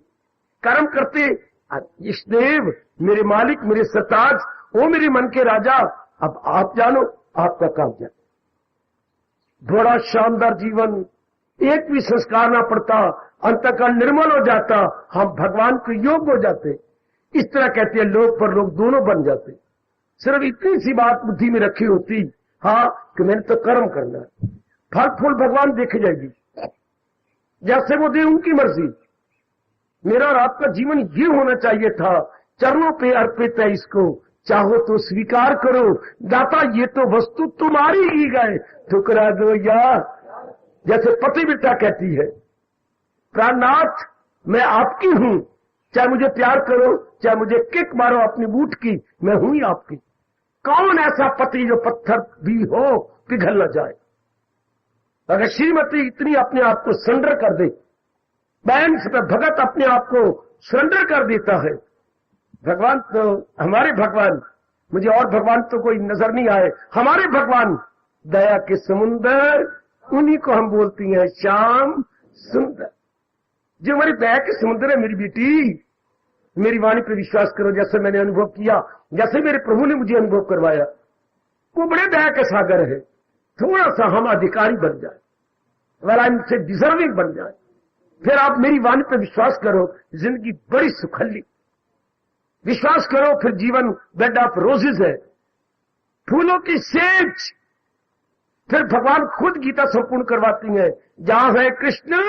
कर्म करते इष्टदेव, मेरे मालिक, मेरे सरताज, ओ मेरे मन के राजा, अब आप जानो आपका काम क्या। बड़ा शानदार जीवन, एक भी संस्कार ना पड़ता, अंतःकरण निर्मल हो जाता, हम भगवान के योग्य हो जाते। इस तरह कहते हैं लोग पर लोग दोनों बन जाते। सिर्फ इतनी सी बात बुद्धि में रखी होती, हाँ कि मैंने तो कर्म करना है, फल फूल भगवान देखे जाएगी, जैसे वो दे उनकी मर्जी। मेरा और आपका जीवन ये होना चाहिए था, चरणों पे अर्पित है इसको, चाहो तो स्वीकार करो, दाता ये तो वस्तु तुम्हारी ही गए, ठुकरा दो यार। जैसे पति बेटा कहती है, प्राणनाथ मैं आपकी हूं, चाहे मुझे प्यार करो, चाहे मुझे किक मारो अपनी बूट की, मैं हूं ही आपकी। कौन ऐसा पति जो पत्थर भी हो पिघल न जाए। अगर श्रीमती इतनी अपने आप को सरेंडर कर दे, बहन पे भगत अपने आप को सरेंडर कर देता है। भगवान तो हमारे भगवान, मुझे और भगवान तो कोई नजर नहीं आए। हमारे भगवान दया के समुंदर, उन्हीं को हम बोलती हैं श्याम सुंदर। जो हमारी दया के समुद्र है मेरी बेटी, मेरी वाणी पर विश्वास करो। जैसे मैंने अनुभव किया, जैसे मेरे प्रभु ने मुझे अनुभव करवाया, वो बड़े दया के सागर है। थोड़ा सा हम अधिकारी बन जाए, वाला इनसे डिजर्विंग बन जाए, फिर आप मेरी वाणी पर विश्वास करो, जिंदगी बड़ी सुखल्ली। विश्वास करो, फिर जीवन बेड ऑफ रोजेज है, फूलों की सेज। फिर भगवान खुद गीता संपूर्ण करवाती है, जहां है कृष्ण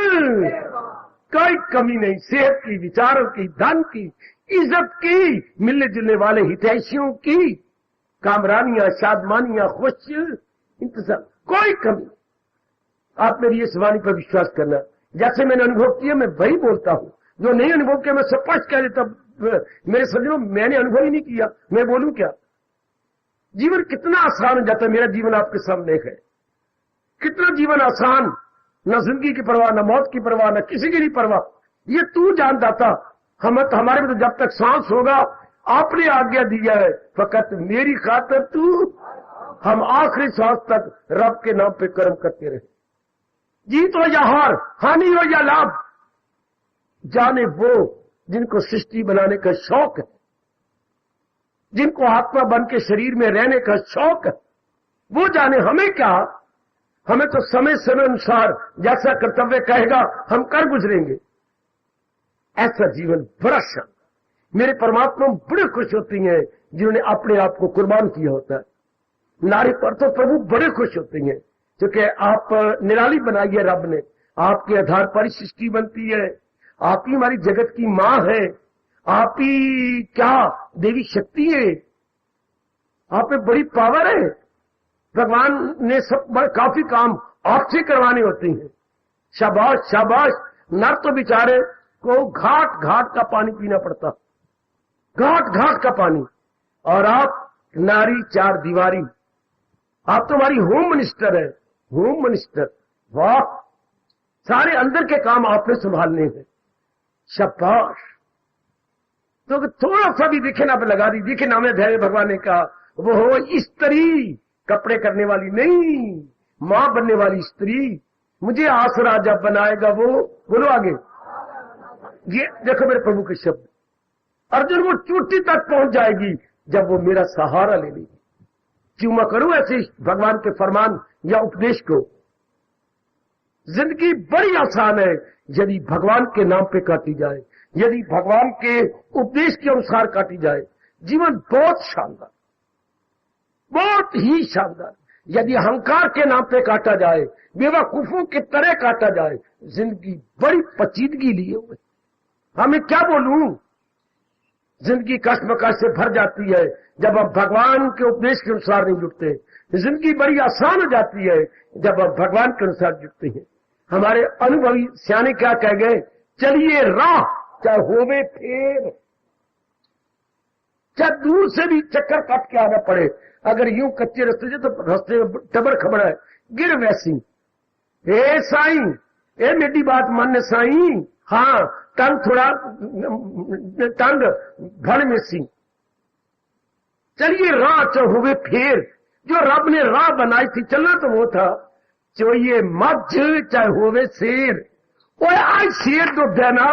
कोई कमी नहीं, सेहत की, विचारों की, धन की, इज्जत की, मिलने जुलने वाले हितैषियों की, कामरानियां, शादमानियां, खुश इंतजार, कोई कमी। आप मेरी इस वाणी पर विश्वास करना। जैसे मैंने अनुभव किया मैं वही बोलता हूं, जो नहीं अनुभव किया मैं स्पष्ट कह देता। मेरे सज्जनों, मैंने अनुभव ही नहीं किया, मैं बोलूं क्या। जीवन कितना आसान हो जाता है। मेरा जीवन आपके सामने है, कितना जीवन आसान, न जिंदगी की परवाह, न मौत की परवाह, न किसी की नहीं परवाह। ये तू जानता था, हमारे में तो जब तक सांस होगा आपने आज्ञा दिया है, फकत मेरी खातिर तू, हम आखिरी सांस तक रब के नाम पे कर्म करते रहे। जीत हो या हार, हानि हो या लाभ, जाने वो जिनको सृष्टि बनाने का शौक है, जिनको आत्मा बन के शरीर में रहने का शौक है, वो जाने। हमें क्या, हमें तो समय समय अनुसार जैसा कर्तव्य कहेगा हम कर गुजरेंगे। ऐसा जीवन बड़ा शानदार। मेरे परमात्मा बड़े खुश होती हैं जिन्होंने अपने आप को कुर्बान किया होता है। नारी पर तो प्रभु बड़े खुश होते हैं, क्योंकि आप निराली बनाई है रब ने, आपके आधार पर ही सृष्टि बनती है। आप ही हमारी जगत की मां है, आप ही क्या देवी शक्ति है, आप में बड़ी पावर है। भगवान ने सब काफी काम आपसे करवाने होते हैं। शाबाश शाबाश। नर तो बेचारे को घाट घाट का पानी पीना पड़ता, घाट घाट का पानी, और आप नारी चार दीवारी। आप तो हमारी होम मिनिस्टर है, होम मिनिस्टर। वाह, सारे अंदर के काम आपने संभालने हैं। शाबाश। तो थोड़ा सा भी दिखे ना पे लगा दी, दिखे ना में धैर्य भगवान ने कहा, वो हो स्त्री, कपड़े करने वाली नहीं, मां बनने वाली स्त्री। मुझे आसरा जब बनाएगा वो, बोलो आगे। ये देखो मेरे प्रभु के शब्द। अर्जुन, वो चोटी तक पहुंच जाएगी जब वो मेरा सहारा ले लेगी। क्यों मैं करूं ऐसे भगवान के फरमान या उपदेश को। जिंदगी बड़ी आसान है यदि भगवान के नाम पे काटी जाए, यदि भगवान के उपदेश के अनुसार काटी जाए। जीवन बहुत शानदार, बहुत ही शानदार। यदि अहंकार के नाम पे काटा जाए, बेवकूफों की तरह काटा जाए, जिंदगी बड़ी पचीदगी लिए हुए। हमें क्या बोलूं, जिंदगी कश्मकश से भर जाती है जब हम भगवान के उपदेश के अनुसार नहीं जुटते। जिंदगी बड़ी आसान हो जाती है जब हम भगवान के अनुसार जुटते हैं। हमारे अनुभवी सियाने क्या कह गए, चलिए राह चाहे होवे फेर, चाहे दूर से भी चक्कर काट के आना पड़े। अगर यूं कच्चे रास्ते से तो रास्ते में टबर खबड़ा है, गिर वैसी। ए साई, ए मेरी बात मानने साई, हाँ टंग थोड़ा टंग भर में सी। चलिए राह चाहे होवे फेर, जो रब ने राह बनाई थी चलना तो वो था, चाहिए मझ चाहे होवे शेर। और आज शेर तो देना,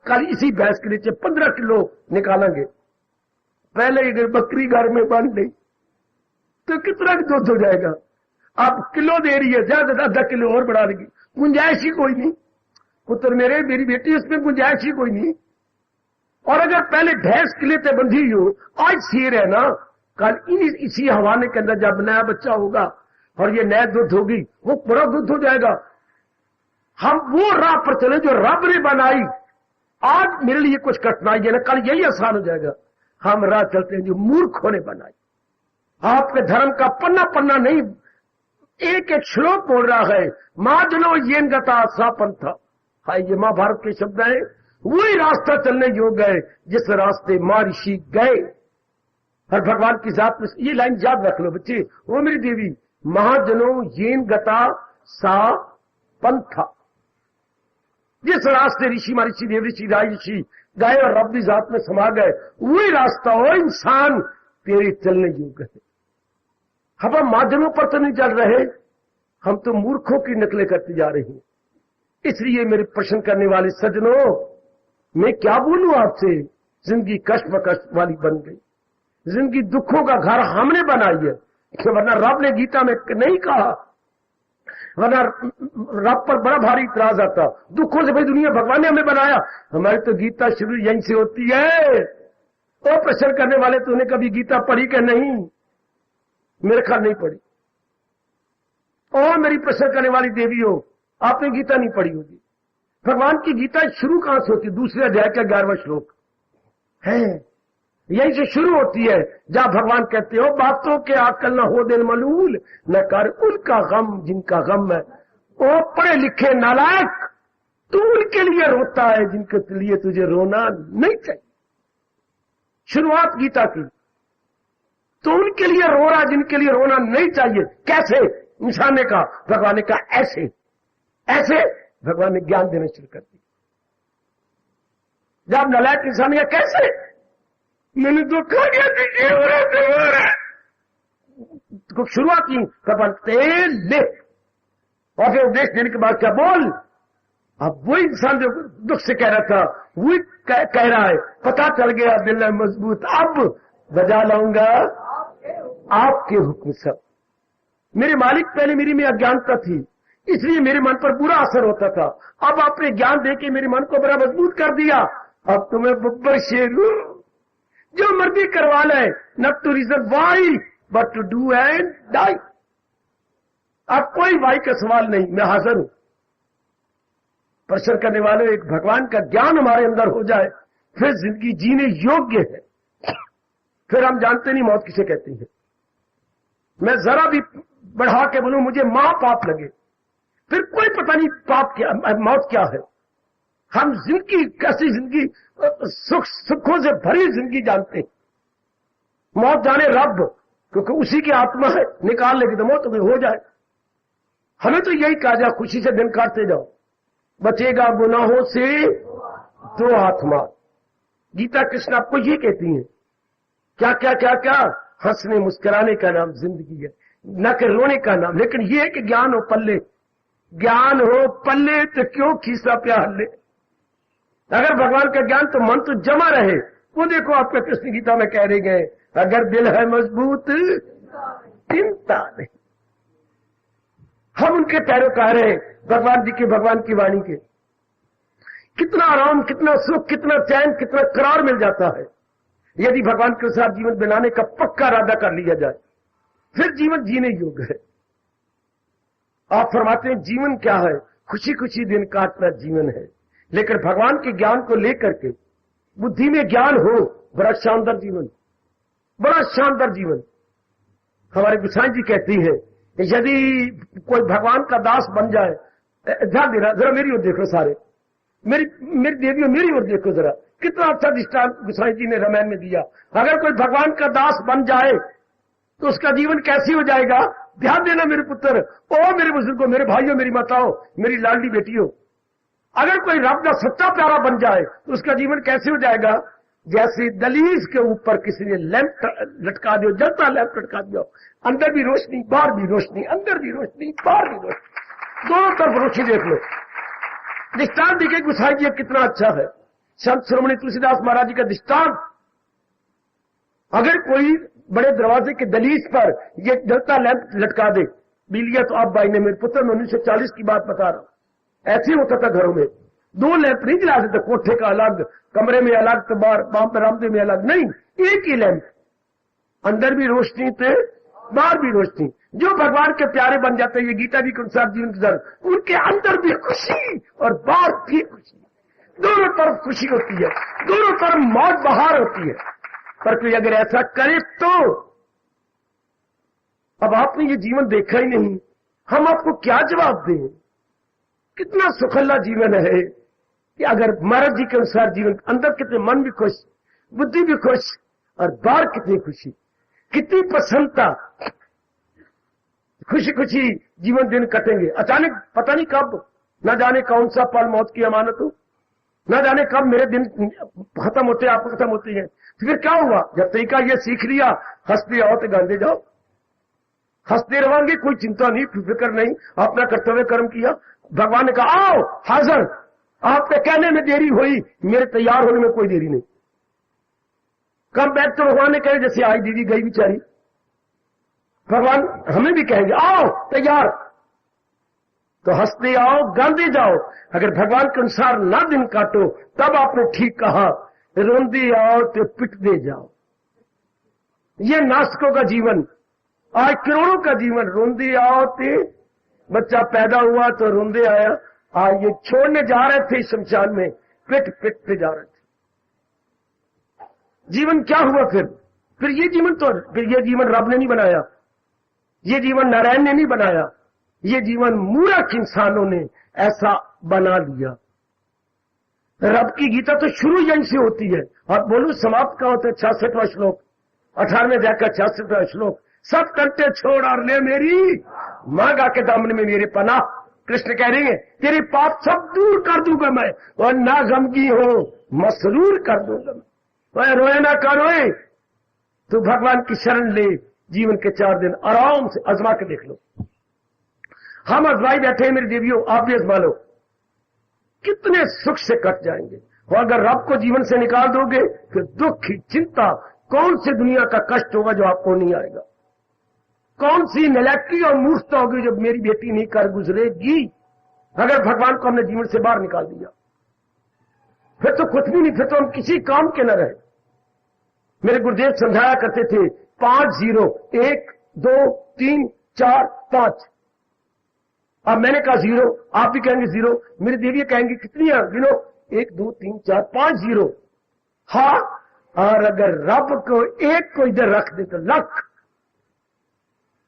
कल इसी भैंस के नीचे 15 किलो निकालेंगे। पहले अगर बकरी घर में बन गई तो कितना दूध हो जाएगा। अब किलो दे रही है, ज्यादा आधा किलो और बढ़ा देगी, गुंजाइश ही कोई नहीं। पुत्र मेरे, मेरी बेटी, उसमें गुंजाइश ही कोई नहीं। और अगर पहले भैंस किले पे बंधी हो, आज शेर है ना, कल इसी हवाने के अंदर जब नया बच्चा होगा और ये नया दूध होगी, वो पूरा दूध हो जाएगा। हम वो राह पर चले जो रब ने बनाई। आज मेरे लिए कुछ कठिनाई है ना, कल यही आसान हो जाएगा। हम राह चलते हैं जो मूर्खों ने बनाई। आपके धर्म का पन्ना पन्ना नहीं, एक एक श्लोक बोल रहा है, माँ जनो येन गता सा पंथा। हाय, ये महाभारत के शब्द हैं। वही रास्ता चलने योग्य है जिस रास्ते महर्षि गए। और भगवान की जात में ये लाइन याद रख लो बच्चे, वो मेरी देवी महाजनों येन गता सा पंथा, जिस रास्ते ऋषि महर्षि देव ऋषि राय ऋषि गए और रब की जात में समा गए, वही रास्ता हो इंसान तेरे चलने योग्य है। हम महाजनों पर तो नहीं चल रहे, हम तो मूर्खों की नकलें करती जा रही हैं। इसलिए मेरे प्रश्न करने वाले सज्जनों, मैं क्या बोलूं आपसे, जिंदगी कष्ट कष्ट वाली बन गई, जिंदगी दुखों का घर हमने बनाई है। वरना रब ने गीता में नहीं कहा, वरना रब पर बड़ा भारी इतराज आता, दुखों से भाई दुनिया भगवान ने हमें बनाया। हमारी तो गीता शुरू यहीं से होती है। और प्रश्न करने वाले तूने कभी गीता पढ़ी कि नहीं? मेरे ख्याल नहीं पढ़ी। और मेरी प्रश्न करने वाली देवी हो, आपने गीता नहीं पढ़ी होगी। भगवान की गीता शुरू कहां से होती? दूसरे अध्याय का 11वां श्लोक है, यहीं से शुरू होती है, जहां भगवान कहते हो बातों के आकल न हो दिल मलूल, न कर उनका गम जिनका गम है। ओ पढ़े लिखे नालायक, तू उनके लिए रोता है जिनके लिए तुझे रोना नहीं चाहिए। शुरुआत गीता की, तो उनके लिए रो रहा जिनके लिए रोना नहीं चाहिए। कैसे? इंसान ने कहा, भगवान ने कहा ऐसे ऐसे। भगवान ने ज्ञान देना शुरू कर दिया। जब नालायक इंसान ने कहा कैसे, मैंने तो कहा गया कि हो रहा है, तो शुरुआत की भगवान तेल ले, और फिर उपदेश देने के बाद क्या बोल। अब वही इंसान जो दुख से कह रहा था वही कह रहा है, पता चल गया दिल मजबूत, अब बजा लाऊंगा आपके हुक्म सब। मेरे मालिक पहले मेरी में अज्ञानता थी, इसलिए मेरे मन पर बुरा असर होता था। अब आपने ज्ञान देके मेरे मन को बड़ा मजबूत कर दिया। अब तो मैं बब्बर शेर हूं, जो मर्जी करवा ले, not to reason why but to do and die. अब कोई वाई का सवाल नहीं, मैं हाजिर हूं। प्रश्न करने वाले, एक भगवान का ज्ञान हमारे अंदर हो जाए, फिर जिंदगी जीने योग्य है। फिर हम जानते नहीं मौत किसे कहती है। मैं जरा भी बढ़ा के बोलूं मुझे महापाप लगे, फिर कोई पता नहीं पाप क्या, मौत क्या है। हम जिंदगी कैसी जिंदगी, सुखों से भरी जिंदगी जानते हैं। मौत जाने रब, क्योंकि उसी की आत्मा है, निकाल लेगी तो मौत हो जाए। हमें तो यही कहा जाए, खुशी से दिन काटते जाओ, बचेगा गुनाहों से दो आत्मा। गीता कृष्ण आपको ये कहती है, क्या क्या क्या क्या, हंसने मुस्कुराने का नाम जिंदगी है, न कि रोने का नाम। लेकिन ये है कि ज्ञान हो पल्ले, ज्ञान हो पल्ले तो क्यों खीसा प्यार ले। अगर भगवान का ज्ञान तो मन तो जमा रहे। वो देखो आपके कृष्ण गीता में कह रहे गए, अगर दिल है मजबूत चिंता नहीं। हम उनके पैरोकार हैं, भगवान जी के, भगवान की वाणी के। कितना आराम, कितना सुख, कितना चैन, कितना करार मिल जाता है यदि भगवान के साथ जीवन बनाने का पक्का इरादा कर लिया जाए, फिर जीवन जीने योग्य है। आप फरमाते हैं जीवन क्या है? खुशी खुशी दिन काटना जीवन है। लेकिन भगवान के ज्ञान को लेकर के बुद्धि में ज्ञान हो, बड़ा शानदार जीवन, बड़ा शानदार जीवन। हमारे गोसाई जी कहती है, यदि कोई भगवान का दास बन जाए, ध्यान देना जरा, मेरी ओर देखो सारे, मेरी देवियों मेरी ओर देखो जरा, कितना अच्छा दृष्टांत गोसाई जी ने रामायण में दिया। अगर कोई भगवान का दास बन जाए तो उसका जीवन कैसी हो जाएगा? ध्यान देना मेरे पुत्र, ओ मेरे बुजुर्गों, मेरे भाइयों, मेरी माताओं, मेरी लाडली बेटियों, अगर कोई रब का सच्चा प्यारा बन जाए तो उसका जीवन कैसे हो जाएगा? जैसे दलीज के ऊपर किसी ने लैंप लटका दिया, जलता लैंप लटका दिया, अंदर भी रोशनी बाहर भी रोशनी, अंदर भी रोशनी बाहर भी रोशनी, दोनों तरफ रोशनी। देख लो दृष्टांत दिखे गोसाई जी कितना अच्छा है। संत शिरोमणि तुलसीदास महाराज जी का दृष्टांत, अगर कोई बड़े दरवाजे के दलीज पर ये जलता लैंप लटका दे, बिलिया तो आप भाई ने, मेरे पुत्र, मैं 1940 की बात बता रहा हूं, ऐसे होता था घरों में। दो लैंप नहीं जला देते, कोठे का अलग, कमरे में अलग, तो बाहर बरामदे में अलग, नहीं, एक ही लैंप, अंदर भी रोशनी थे बाहर भी रोशनी। जो भगवान के प्यारे बन जाते हैं, ये गीता जी के अनुसार जीवन गुजार, उनके अंदर भी खुशी और बाहर भी खुशी, दोनों तरफ खुशी होती है, दोनों तरफ मौज बहार होती है। पर कोई अगर ऐसा करे तो, अब आपने ये जीवन देखा ही नहीं, हम आपको क्या जवाब दें? कितना सुखल्ला जीवन है, कि अगर महाराज जी के अनुसार जीवन अंदर कितने मन भी खुश, बुद्धि भी खुश और बाहर कितनी खुशी, कितनी प्रसन्नता, खुशी खुशी जीवन दिन कटेंगे। अचानक पता नहीं कब, न जाने कौन सा पल मौत की अमानत हो, न जाने कब मेरे दिन खत्म होते आप खत्म होती है। तो फिर क्या हुआ? जब तरीका ये सीख लिया, हंसते आओ तो गांधे जाओ, हंसते रहोगे, कोई चिंता नहीं, फिक्र नहीं, अपना कर्तव्य कर्म किया। भगवान ने कहा आओ हाजिर, आपके कहने में देरी हुई, मेरे तैयार होने में कोई देरी नहीं। कम बैठ तो भगवान ने कहे जैसे आई दीदी गई बेचारी, भगवान हमें भी कहेंगे आओ तैयार, तो हंसते आओ गांधे जाओ। अगर भगवान के अनुसार ना दिन काटो, तब आपने ठीक कहा, रोंदे आओ तो पिटते जाओ। ये नास्तिकों का जीवन, आज करोड़ों का जीवन, रोंदे आओ ते बच्चा पैदा हुआ तो रोंदे आया, आज ये छोड़ने जा रहे थे शमशान में, पिटते जा रहे थे। जीवन क्या हुआ फिर ये जीवन तो, फिर ये जीवन रब ने नहीं बनाया, ये जीवन नारायण ने नहीं बनाया, ये जीवन मूर्ख इंसानों ने ऐसा बना लिया। रब की गीता तो शुरू यहीं से होती है, और बोलू समाप्त का होता है 66वां श्लोक, 18वें अध्याय का 66वां श्लोक, सब कंटे छोड़ और ले मेरी मांगा के दामन में मेरे पनाह। कृष्ण कह रहे हैं तेरे पाप सब दूर कर दूंगा मैं, और ना गमगी हो मसरूर कर दूंगा मैं। रोए ना का रोए, तो भगवान की शरण ले, जीवन के 4 दिन आराम से आजमा के देख लो। हम आजमाई बैठे हैं मेरी देवियों, आप भी आजमा लो, कितने सुख से कट जाएंगे। और अगर रब को जीवन से निकाल दोगे, फिर दुख की चिंता, कौन सी दुनिया का कष्ट होगा जो आपको नहीं आएगा, कौन सी नलायकी और मूर्खता होगी जब मेरी बेटी नहीं कर गुजरेगी। अगर भगवान को हमने जीवन से बाहर निकाल दिया, फिर तो कुछ भी नहीं, फिर तो हम किसी काम के न रहे। मेरे गुरुदेव समझाया करते थे 5 0, 1 2 3 4 5। अब मैंने कहा 0, आप भी कहेंगे 0, मेरी देवी कहेंगे कितनी है गिनो, 1 2 3 4 5 0। हाँ, और अगर रब को एक को इधर रख दे तो लख,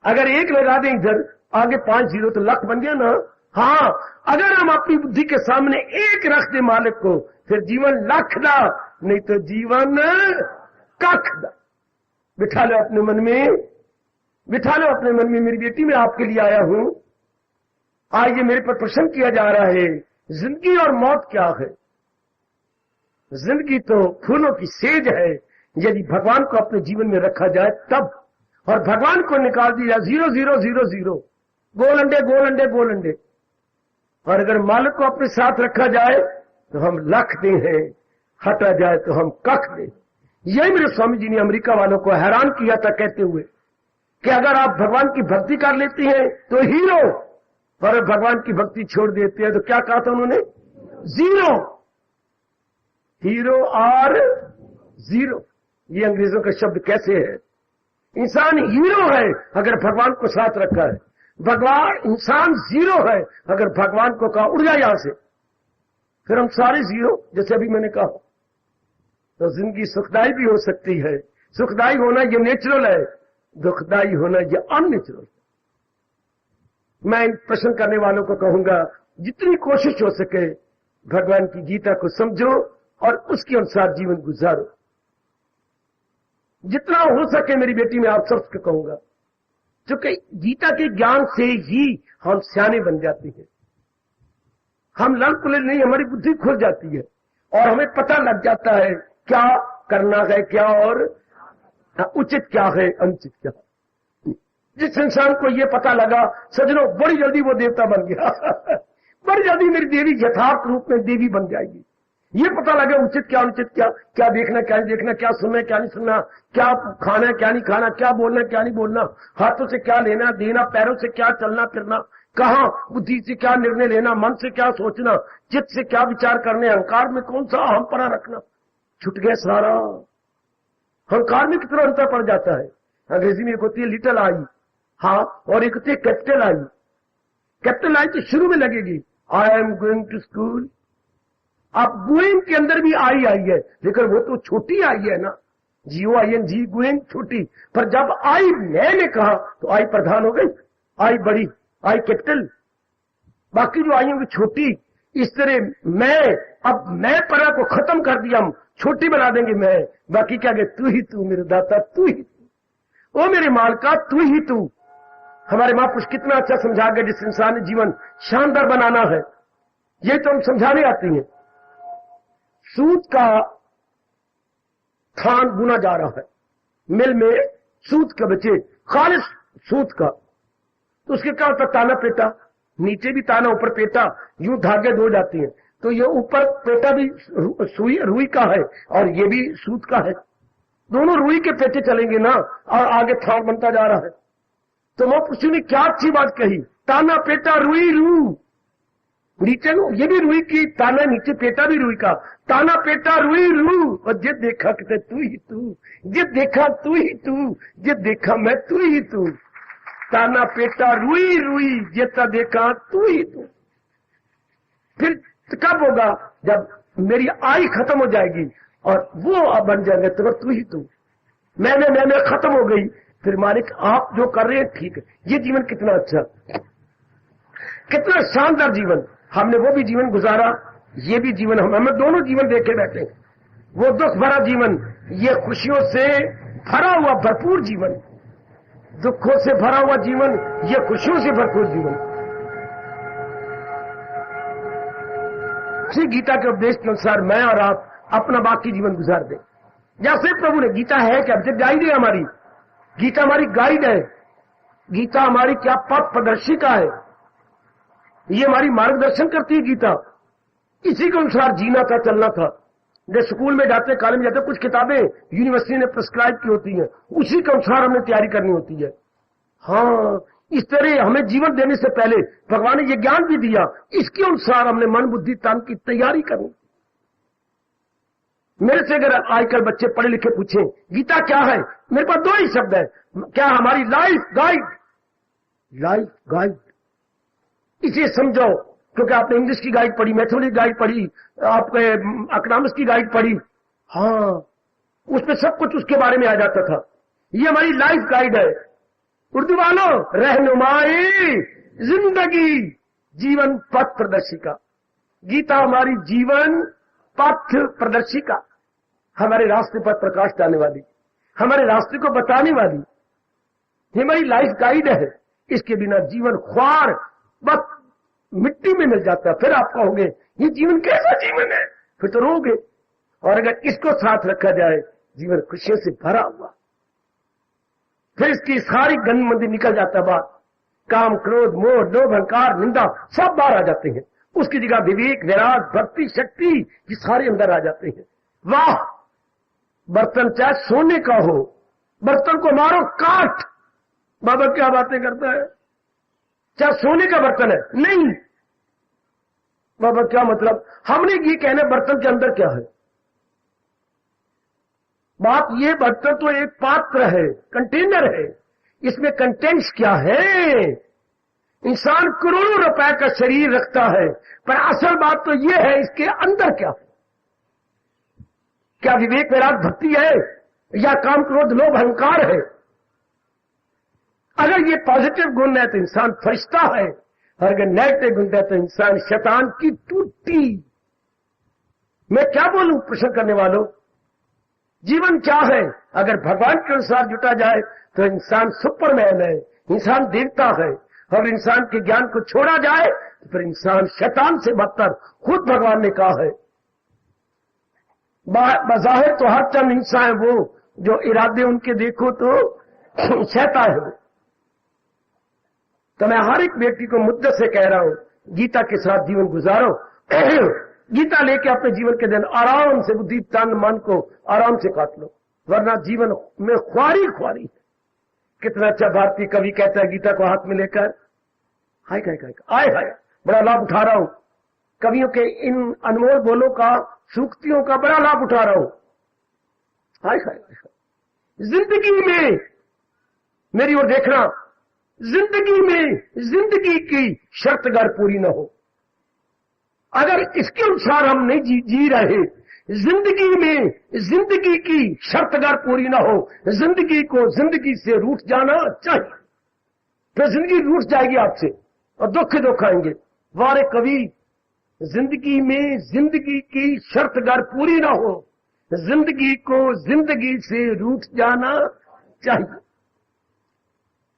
अगर एक लगा दें इधर आगे 5 0 तो लख बन गया ना। हाँ, अगर हम अपनी बुद्धि के सामने एक रख दे मालिक को, फिर जीवन लख दा, नहीं तो जीवन कख दा। बिठा लो अपने मन में, बिठा लो अपने मन में, मेरी बेटी मैं आपके लिए आया हूं, आज ये मेरे पर प्रश्न किया जा रहा है, जिंदगी और मौत क्या है। जिंदगी तो फूलों की सेज है, यदि भगवान को अपने जीवन में रखा जाए तब, और भगवान को निकाल दिया 0 0 0 0, गोल अंडे गोल अंडे गोल अंडे। और अगर मालिक को अपने साथ रखा जाए तो हम लख दे हैं, हटा जाए तो हम कख दे। यही मेरे स्वामी जी ने अमेरिका वालों को हैरान किया था, कहते हुए कि अगर आप भगवान की भक्ति कर लेती हैं तो हीरो, और भगवान की भक्ति छोड़ देते हैं तो क्या कहा था उन्होंने, 0। हीरो और 0, ये अंग्रेजों का शब्द कैसे है। इंसान हीरो है अगर भगवान को साथ रखा है, भगवान इंसान 0 है अगर भगवान को कहा उड़ जा यहां से, फिर हम सारे 0। जैसे अभी मैंने कहा, तो जिंदगी सुखदाई भी हो सकती है। सुखदाई होना ये नेचुरल है, दुखदाई होना ये अननेचुरल। मैं इन प्रश्न करने वालों को कहूंगा, जितनी कोशिश हो सके भगवान की गीता को समझो और उसके अनुसार जीवन गुजारो। जितना हो सके मेरी बेटी मैं आप सबसे कहूंगा, क्योंकि गीता के ज्ञान से ही हम सियाने बन जाते हैं। हम लड़ पुले नहीं, हमारी बुद्धि खुल जाती है और हमें पता लग जाता है क्या करना है क्या, और उचित क्या है अनुचित क्या। जिस इंसान को ये पता लगा, सजनों बड़ी जल्दी वो देवता बन गया बड़ी जल्दी मेरी देवी यथार्थ रूप में देवी बन जाएगी। ये पता लगे उचित क्या अनुचित क्या, क्या देखना क्या नहीं देखना, क्या सुनना क्या नहीं सुनना, क्या खाना क्या नहीं खाना, क्या बोलना क्या नहीं बोलना, हाथों से क्या लेना देना, पैरों से क्या चलना फिरना, कहाँ बुद्धि से क्या निर्णय लेना, मन से क्या सोचना, चित्त से क्या विचार करने, अहंकार में कौन सा अहमपना रखना, छूट गया सारा। अहंकार में कितना अंतर पड़ जाता है। अंग्रेजी में एक होती है लिटिल आई, हाँ, और एक होती है कैपिटल आई। कैपिटल आई तो शुरू में लगेगी, I am going to school. अब गोइंग के अंदर भी आई है, लेकिन वो तो छोटी आई है ना, GOING गोइंग छोटी, पर जब आई मैंने कहा तो आई प्रधान हो गई, आई बड़ी, आई कैपिटल। बाकी जो आई होंगी छोटी, इस तरह मैं परा को खत्म कर दिया, हम छोटी बना देंगे मैं, बाकी क्या गए तू ही तू मेरे दाता, तू ही तू, ओ मेरे मालका तू ही तू। हमारे महापुरुष कितना अच्छा समझा गए, जिस इंसान ने जीवन शानदार बनाना है, ये तो हम समझाने आती हैं। सूत का थान बुना जा रहा है, मिल में सूत के बचे, खालिश सूत का, तो उसके क्या होता, ताना पेटा, नीचे भी ताना ऊपर पेटा, यूं धागे दो जाती हैं, तो ये ऊपर पेटा भी रुई का है और ये भी सूत का है, दोनों रुई के पेटे चलेंगे ना, और आगे थान बनता जा रहा है। तो महापुरुषों ने क्या अच्छी बात कही, ताना पेटा रुई रू, नीचे ये भी रुई की ताना, नीचे पेटा भी रुई का, ताना पेटा रुई रू, और जे देखा कहते तू ही तू, जे देखा तू ही तू, जे देखा मैं तू ही तू, ताना पेटा रुई रुई, जेता देखा तू ही तू। फिर कब होगा, जब मेरी आई खत्म हो जाएगी और वो बन जाएंगे तो तू ही तू, मैंने खत्म हो गई, फिर मालिक आप जो कर रहे हैं ठीक है। ये जीवन कितना अच्छा, कितना शानदार जीवन, हमने वो भी जीवन गुजारा, ये भी जीवन, हमें दोनों जीवन देखे बैठे, वो दुख भरा जीवन, ये खुशियों से भरा हुआ भरपूर जीवन, दुखों से भरा हुआ जीवन, ये खुशियों से भरपूर जीवन। श्री गीता के उपदेश के अनुसार मैं और आप अपना बाकी जीवन गुजार दें, जैसे प्रभु ने, गीता है क्या, जब गाइड है हमारी, गीता हमारी गाइड है, गीता हमारी क्या पथ प्रदर्शिका है, ये हमारी मार्गदर्शन करती है गीता, इसी के अनुसार जीना था, चलना था। जब स्कूल में जाते, कॉलेज में जाते, कुछ किताबें यूनिवर्सिटी ने प्रिस्क्राइब की होती हैं, उसी के अनुसार हमें तैयारी करनी होती है। हाँ, इस तरह हमें जीवन देने से पहले भगवान ने ये ज्ञान भी दिया, इसके अनुसार हमने मन बुद्धि तन की तैयारी करनी। मेरे से अगर आजकल बच्चे पढ़े लिखे पूछें गीता क्या है, मेरे पास दो ही शब्द है, क्या हमारी लाइफ गाइड, लाइफ गाइड, इसे समझो, क्योंकि आपने इंग्लिश की गाइड पढ़ी, मैथमेटिक्स गाइड पढ़ी, आपने इकोनॉमिक्स की गाइड पढ़ी, हाँ उसमें सब कुछ उसके बारे में आ जाता था। ये हमारी लाइफ गाइड है। उर्दू वालों, रहनुमाई जिंदगी, जीवन पथ प्रदर्शिका, गीता हमारी जीवन पथ प्रदर्शिका, हमारे रास्ते पर प्रकाश डालने वाली, हमारे रास्ते को बताने वाली, ये हमारी लाइफ गाइड है। इसके बिना जीवन ख्वार बस मिट्टी में मिल जाता है। फिर आप कहोगे ये जीवन कैसा जीवन है, फिर तो रोगे। और अगर इसको साथ रखा जाए, जीवन खुशियों से भरा हुआ, फिर इसकी सारी गंदमंदी निकल जाता है बात, काम क्रोध मोह लोभ अहंकार निंदा सब बाहर आ जाते हैं, उसकी जगह विवेक वैराग भक्ति शक्ति ये सारे अंदर आ जाते हैं। वाह, बर्तन चाहे सोने का हो, बर्तन को मारो काट, बाबा क्या बातें करता है, चाहे सोने का बर्तन है, नहीं बाबा क्या मतलब, हमने ये कहना बर्तन के अंदर क्या है, बात ये बर्तन तो एक पात्र है, कंटेनर है, इसमें कंटेंट्स क्या है। इंसान करोड़ों रुपए का शरीर रखता है, पर असल बात तो ये है इसके अंदर क्या है, क्या विवेक वैराग भक्ति है या काम क्रोध लोभ अहंकार है। अगर ये पॉजिटिव गुण है तो इंसान फरिश्ता है, और अगर नेगेटिव गुण है तो इंसान शैतान की टूटी। मैं क्या बोलूं प्रश्न करने वालों, जीवन क्या है, अगर भगवान के अनुसार जुटा जाए तो इंसान सुपरमैन है, इंसान देवता है, और इंसान के ज्ञान को छोड़ा जाए तो फिर इंसान शैतान से बदतर, खुद भगवान ने कहा है। बज़ाहिर तो हर चंद इंसान है वो, जो इरादे उनके देखो तो शैतान है। तो मैं हर एक व्यक्ति को मुद्दे से कह रहा हूं, गीता के साथ जीवन गुजारो। गीता लेके अपने जीवन के दिन आराम से बुद्धि तन मन को आराम से काट लो, वरना जीवन में ख्वारी ख्वारी है। कितना अच्छा भारतीय कवि कहता है गीता को हाथ में लेकर, हाय हाय हाय, बड़ा लाभ उठा रहा हूं, कवियों के इन अनमोल बोलों का, सूक्तियों का बड़ा लाभ उठा रहा हूं। हाय हाय हाय, जिंदगी में मेरी ओर देखना, जिंदगी में जिंदगी की शर्त अगर पूरी न हो, अगर इसके अनुसार हम नहीं जी रहे, जिंदगी में जिंदगी की शर्त अगर पूरी ना हो, जिंदगी को जिंदगी से रूठ जाना चाहिए, फिर जिंदगी रूठ जाएगी आपसे और दुख दुख आएंगे। वारे कवि जिंदगी में जिंदगी की शर्त अगर पूरी ना हो, जिंदगी को जिंदगी से रूठ जाना चाहिए।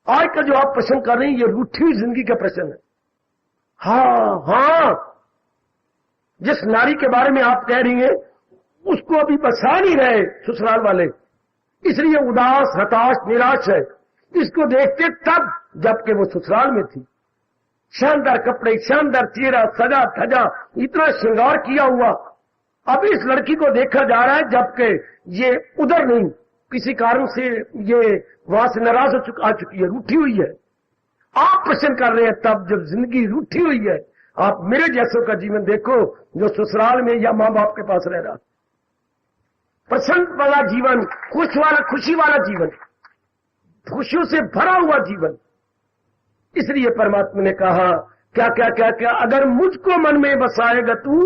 आज का जो आप प्रश्न कर रहे हैं, ये रूठी हुई जिंदगी का प्रश्न है। हाँ, जिस नारी के बारे में आप कह रही हैं, उसको अभी बसा नहीं रहे ससुराल वाले, इसलिए उदास, हताश, निराश है। इसको देखते तब जबकि वो ससुराल में थी। शानदार कपड़े, शानदार चेहरा, सजा धजा, इतना श्रृंगार किया हुआ। अब इस लड़की को देखा जा रहा है जबकि ये उधर नहीं, किसी कारण से ये वहां से नाराज आ चुकी है, रूठी हुई है। आप प्रश्न कर रहे हैं तब जब जिंदगी रूठी हुई है। आप मेरे जैसों का जीवन देखो जो ससुराल में या मां बाप के पास रह रहा, प्रसन्न वाला जीवन, खुशी वाला जीवन, खुशियों से भरा हुआ जीवन। इसलिए परमात्मा ने कहा क्या क्या क्या क्या, अगर मुझको मन में बसाएगा तू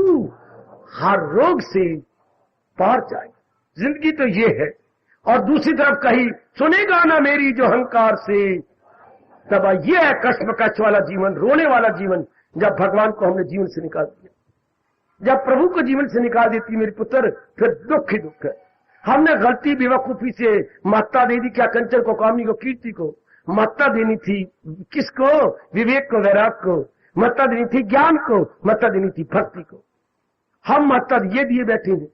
हर रोग से पार जाएगा। जिंदगी तो ये है। और दूसरी तरफ कही सुनेगा ना मेरी जो अहंकार से, तब ये है कष्मकश वाला जीवन, रोने वाला जीवन, जब भगवान को हमने जीवन से निकाल दिया। जब प्रभु को जीवन से निकाल देती मेरे पुत्र, फिर दुख ही दुख है। हमने गलती बेवकूफी से महत्ता दे दी, क्या कंचन को, कामनी को, कीर्ति को महत्ता देनी थी। किसको? विवेक को, वैराग को महत्ता देनी थी, ज्ञान को महत्ता देनी थी, भक्ति को। हम महत्ता ये दिए बैठे हैं।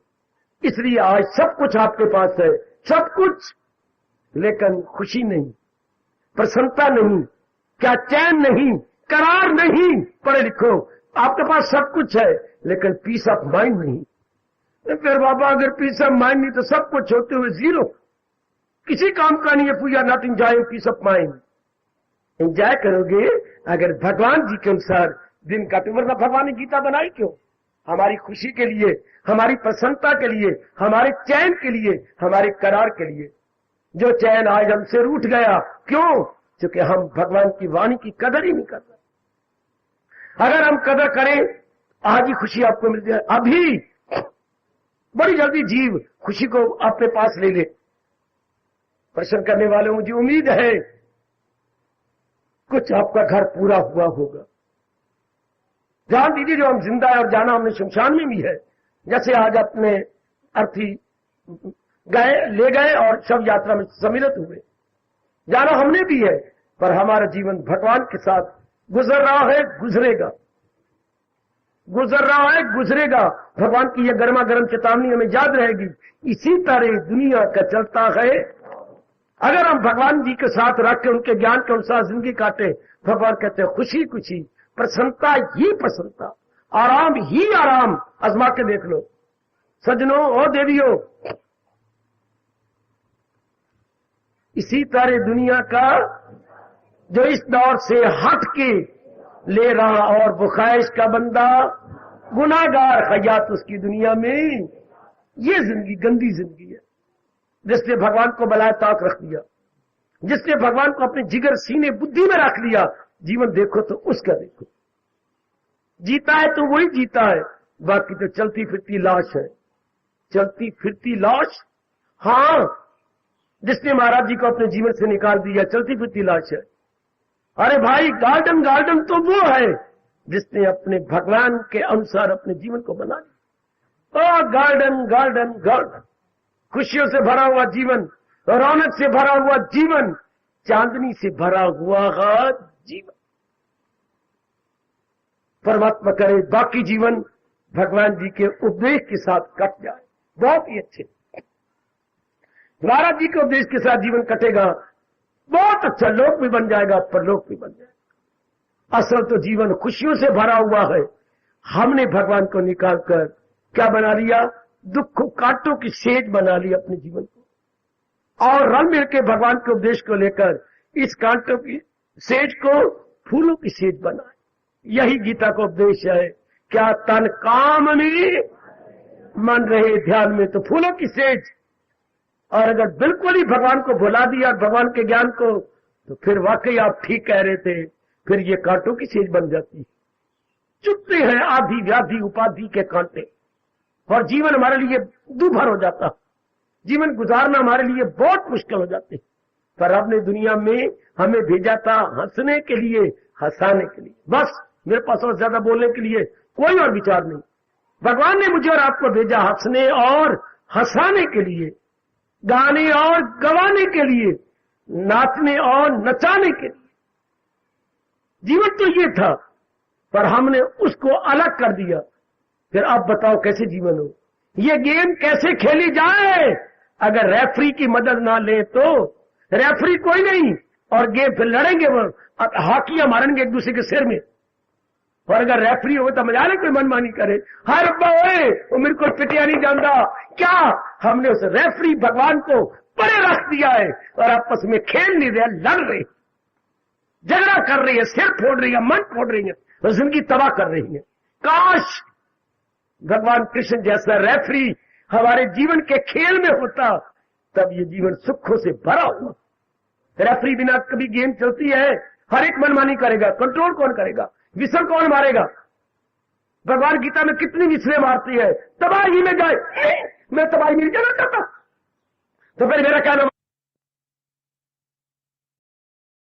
इसलिए आज सब कुछ आपके पास है, सब कुछ, लेकिन खुशी नहीं, प्रसन्नता नहीं, क्या चैन नहीं, करार नहीं। पढ़े लिखो, आपके पास सब कुछ है लेकिन पीस ऑफ माइंड नहीं। फिर बाबा अगर पीस ऑफ माइंड नहीं तो सब कुछ होते हुए जीरो, किसी काम का नहीं है। Puja not enjoy peace of mind. Enjoy करोगे अगर भगवान जी के अनुसार दिन काटे, वरना भगवान ने गीता बनाई क्यों? हमारी खुशी के लिए, हमारी प्रसन्नता के लिए, हमारे चैन के लिए, हमारे करार के लिए। जो चैन आज हमसे रूठ गया, क्यों? क्योंकि हम भगवान की वाणी की कदर ही नहीं कर रहे। अगर हम कदर करें, आज ही खुशी आपको मिल जाए। अभी बड़ी जल्दी जीव खुशी को अपने पास ले ले। प्रश्न करने वाले, मुझे उम्मीद है कुछ आपका घर पूरा हुआ होगा। जान दीजिए जो हम जिंदा है और जाना हमने शमशान में भी है। जैसे आज अपने अर्थी ले गए और शव यात्रा में सम्मिलित हुए, जाना हमने भी है, पर हमारा जीवन भगवान के साथ गुजर रहा है, गुजरेगा, गुजर रहा है, गुजरेगा। भगवान की यह गर्मा गर्म चेतावनी हमें याद रहेगी। इसी तरह दुनिया का चलता है। अगर हम भगवान जी के साथ रख के उनके ज्ञान के अनुसार जिंदगी काटे, भगवान कहते हैं खुशी खुशी, प्रसन्नता ही प्रसन्नता, आराम ही आराम। आजमा के देख लो सज्जनों और देवियों। इसी तरह दुनिया का जो इस दौर से हट के ले रहा और बुखाइश का बंदा गुनाहगार हयात उसकी दुनिया में, ये जिंदगी गंदी जिंदगी है। जिसने भगवान को बलाए ताक रख दिया, जिसने भगवान को अपने जिगर सीने बुद्धि में रख लिया, जीवन देखो तो उसका देखो। जीता है तो वही जीता है, बाकी तो चलती फिरती लाश है, चलती फिरती लाश। हाँ, जिसने महाराज जी को अपने जीवन से निकाल दिया, चलती फिरती लाश है। अरे भाई, गार्डन गार्डन तो वो है जिसने अपने भगवान के अनुसार अपने जीवन को बना लिया। गार्डन गार्डन गार्डन, खुशियों से भरा हुआ जीवन, रौनक से भरा हुआ जीवन, चांदनी से भरा हुआ जीवन। परमात्मा करे बाकी जीवन भगवान जी के उपदेश के साथ कट जाए, बहुत ही अच्छे। महाराज जी के उपदेश के साथ जीवन कटेगा, बहुत अच्छा, लोक भी बन जाएगा, परलोक भी बन जाएगा। असल तो जीवन खुशियों से भरा हुआ है। हमने भगवान को निकालकर क्या बना लिया? दुख कांटों की सेज बना ली अपने जीवन को। और रल मिल के भगवान के उपदेश को लेकर इस कांटों की सेज को फूलों की सेज बनाए। यही गीता का उपदेश है। क्या तन काम में मन रहे ध्यान में, तो फूलों की सेज। और अगर बिल्कुल ही भगवान को भुला दिया, भगवान के ज्ञान को, तो फिर वाकई आप ठीक कह रहे थे, फिर ये कांटों की सेज बन जाती है। चुपते हैं आधी व्याधि उपाधि के कांटे, और जीवन हमारे लिए दूभर हो जाता, जीवन गुजारना हमारे लिए बहुत मुश्किल हो जाते। पर आपने दुनिया में हमें भेजा था हंसने के लिए, हंसाने के लिए। बस मेरे पास और ज्यादा बोलने के लिए कोई और विचार नहीं। भगवान ने मुझे और आपको भेजा हंसने और हंसाने के लिए, गाने और गवाने के लिए, नाचने और नचाने के लिए। जीवन तो ये था, पर हमने उसको अलग कर दिया। फिर आप बताओ कैसे जीवन हो? ये गेम कैसे खेली जाए अगर रेफरी की मदद ना ले तो? रेफरी कोई नहीं और गेम फिर लड़ेंगे, वो हाकियां मारेंगे एक दूसरे के सिर में। और अगर रेफरी हो तो मजा ले, कोई मनमानी करे, हर बोए वो मेरे को पिटिया नहीं जानता क्या? हमने उस रेफरी भगवान को परे रख दिया है और आपस में खेल नहीं रहे, लड़ रहे, झगड़ा कर रही है, सिर फोड़ रही है, मन फोड़ रही है और जिंदगी तबाह कर रही है। काश भगवान कृष्ण जैसा रेफरी हमारे जीवन के खेल में होता, तब ये जीवन सुखों से भरा हुआ। रेफरी बिना कभी गेम चलती है? हर एक मनमानी करेगा, कंट्रोल कौन करेगा? विसल कौन मारेगा? भगवान गीता में कितनी विसलें मारती है, तबाही में जाए, मैं तबाही मेरी जगह करता। तो फिर मेरा क्या